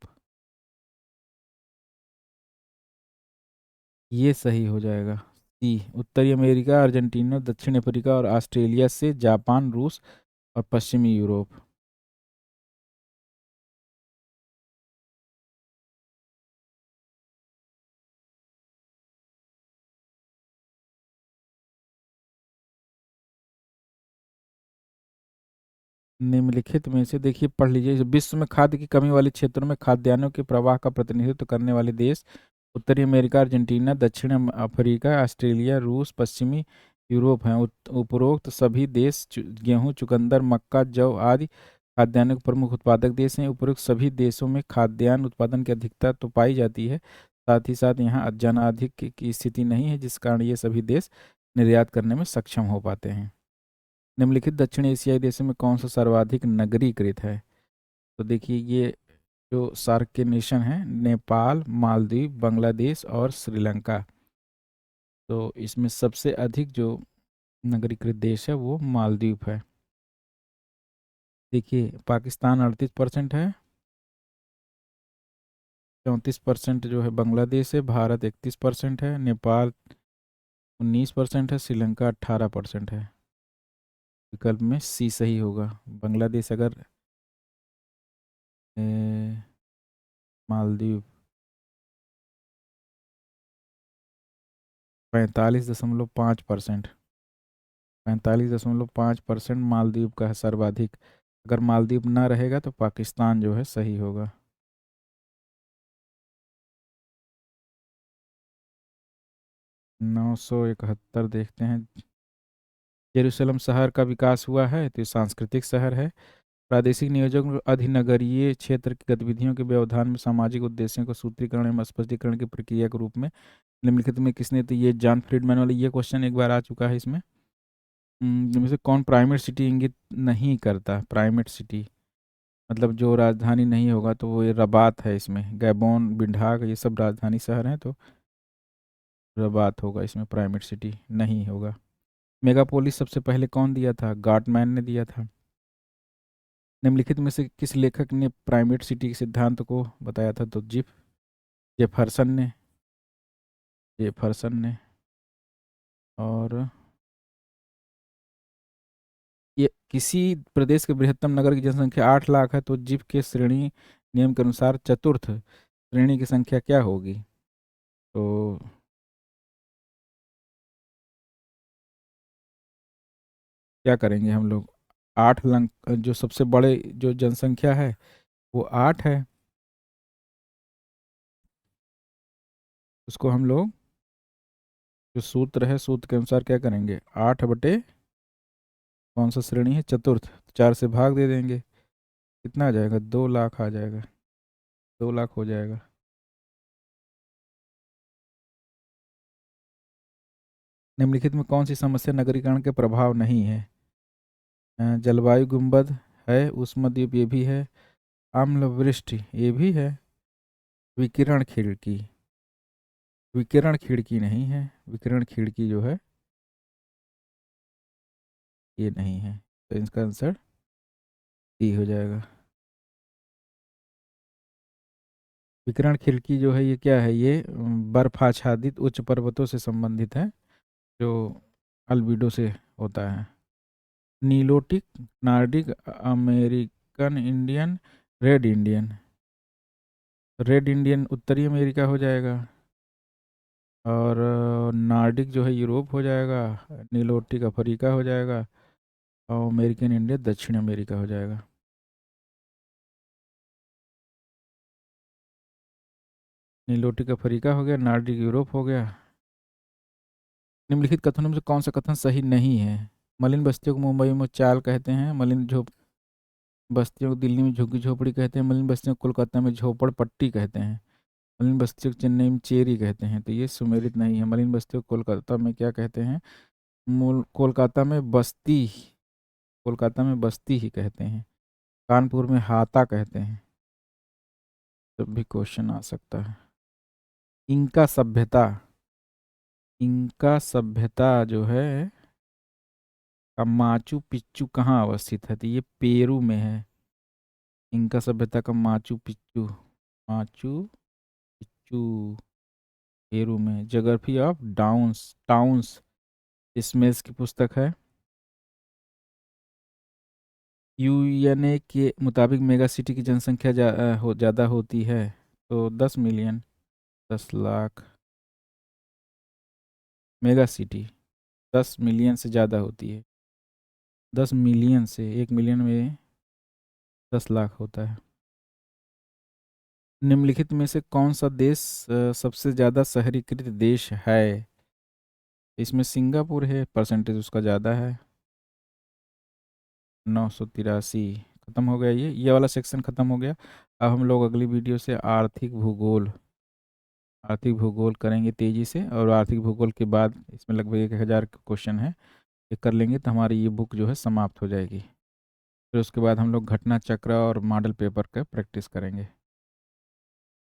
ये सही हो जाएगा। सी, उत्तरी अमेरिका, अर्जेंटीना, दक्षिण अफ्रीका और ऑस्ट्रेलिया से जापान, रूस और पश्चिमी यूरोप। निम्नलिखित में से देखिए, पढ़ लीजिए, विश्व में खाद्य की कमी वाले क्षेत्रों में खाद्यान्नों के प्रवाह का प्रतिनिधित्व करने वाले देश उत्तरी अमेरिका, अर्जेंटीना, दक्षिण अफ्रीका, ऑस्ट्रेलिया, रूस, पश्चिमी यूरोप हैं। उपरोक्त सभी देश गेहूं, चुकंदर, मक्का, जौ आदि खाद्यान्नों के प्रमुख उत्पादक देश हैं। उपरोक्त सभी देशों में खाद्यान्न उत्पादन की अधिकता तो पाई जाती है, साथ ही साथ यहाँ जनाधिक्य की स्थिति नहीं है, जिस कारण ये सभी देश निर्यात करने में सक्षम हो पाते हैं। निम्नलिखित दक्षिण एशियाई देशों में कौन सा सर्वाधिक नगरीकृत है? तो देखिए, ये जो सार्क के नेशन हैं, नेपाल, मालदीव, बांग्लादेश और श्रीलंका। तो इसमें सबसे अधिक जो नगरीकृत देश है वो मालदीव है। देखिए, पाकिस्तान 38% है, 34% जो है बांग्लादेश है, भारत 31% है, नेपाल 19% है, श्रीलंका 18% है। विकल्प में सी सही होगा। बांग्लादेश अगर मालदीव 45.5%, 45.5% मालदीव का है सर्वाधिक। अगर मालदीव ना रहेगा तो पाकिस्तान जो है सही होगा। 971 देखते हैं। यरूशलेम शहर का विकास हुआ है, तो ये सांस्कृतिक शहर है। प्रादेशिक नियोजन अधिनगरीय क्षेत्र की गतिविधियों के व्यवधान में सामाजिक उद्देश्यों को सूत्रीकरण एवं स्पष्टीकरण की प्रक्रिया के रूप में निम्नलिखित में किसने, तो ये जॉन फ्रीडमैन वाला ये क्वेश्चन एक बार आ चुका है इसमें। इनमें से कौन प्राइमेट सिटी इंगित नहीं करता? प्राइमेट सिटी मतलब जो राजधानी नहीं होगा, तो वो ये रबात है। इसमें गैबोन, बिंढाक ये सब राजधानी शहर हैं, तो रबात होगा इसमें, प्राइमेट सिटी नहीं होगा। मेगापोलिस सबसे पहले कौन दिया था? गाटमैन ने दिया था। निम्नलिखित में से किस लेखक ने प्राइमेट सिटी के सिद्धांत को बताया था? तो जेफरसन ने, जेफरसन ने। और ये किसी प्रदेश के बृहत्तम नगर की जनसंख्या 8 लाख है, तो जिप के श्रेणी नियम के अनुसार चतुर्थ श्रेणी की संख्या क्या होगी? तो क्या करेंगे हम लोग? 8 लाख जो सबसे बड़े जो जनसंख्या है वो 8 है, उसको हम लोग जो सूत्र है, सूत्र के अनुसार क्या करेंगे? 8 बटे कौन सा श्रेणी है? चतुर्थ, 4 से भाग दे देंगे। कितना आ जाएगा? 2 लाख आ जाएगा, 2 लाख हो जाएगा। निम्नलिखित में कौन सी समस्या नगरीकरण के प्रभाव नहीं है? जलवायु गुंबद है, उष्मद्वीप ये भी है, आम्ल वृष्टि ये भी है, विकिरण खिड़की, विकिरण खिड़की नहीं है, विकिरण खिड़की जो है ये नहीं है। तो इसका आंसर डी हो जाएगा। विकिरण खिड़की जो है ये क्या है? ये बर्फ आच्छादित उच्च पर्वतों से संबंधित है, जो अल्बिडो से होता है। Nilotic, Nordic, American Indian, red Indian. Red Indian उत्तरी अमेरिका हो जाएगा, और नार्डिक जो है यूरोप हो जाएगा, नीलोटिक अफ्रीका हो जाएगा, और अमेरिकन इंडिया दक्षिण अमेरिका हो जाएगा। नीलोटिक अफ्रीका हो गया, नार्डिक यूरोप हो गया। निम्नलिखित कथनों में से कौन सा कथन सही नहीं है? मलिन बस्तियों को मुंबई में चाल कहते हैं, मलिन झोप बस्तियों को दिल्ली में झुग्गी झोपड़ी कहते हैं, मलिन बस्तियों को कोलकाता में झोपड़ पट्टी कहते हैं, मलिन बस्तियों को चेन्नई में चेरी कहते हैं। तो ये सुमेलित नहीं है। मलिन बस्तियों को कोलकाता में क्या कहते हैं? मूल कोलकाता में बस्ती ही कहते हैं। कानपुर में हाता कहते हैं। तब भी क्वेश्चन आ सकता है। इंका सभ्यता, इंका सभ्यता जो है का माचू पिच्चू कहाँ अवस्थित है? तो ये पेरू में है। इंका सभ्यता का Machu Picchu, Machu Picchu Peru में। Geography of downs towns smells की पुस्तक है। यूएनए के मुताबिक मेगा सिटी की जनसंख्या ज़्यादा होती है, तो 10 million, 10 lakh. Mega city 10 million से ज़्यादा होती है। 10 मिलियन से, 1 मिलियन में 10 लाख होता है। निम्नलिखित में से कौन सा देश सबसे ज़्यादा शहरीकृत देश है? इसमें सिंगापुर है, परसेंटेज उसका ज़्यादा है, 983। ख़त्म हो गया ये वाला सेक्शन ख़त्म हो गया। अब हम लोग अगली वीडियो से आर्थिक भूगोल करेंगे तेज़ी से, और आर्थिक भूगोल के बाद इसमें लगभग 1000 क्वेश्चन है, ये कर लेंगे तो हमारी ये बुक जो है समाप्त हो जाएगी। फिर उसके बाद हम लोग घटना चक्र और मॉडल पेपर का प्रैक्टिस करेंगे।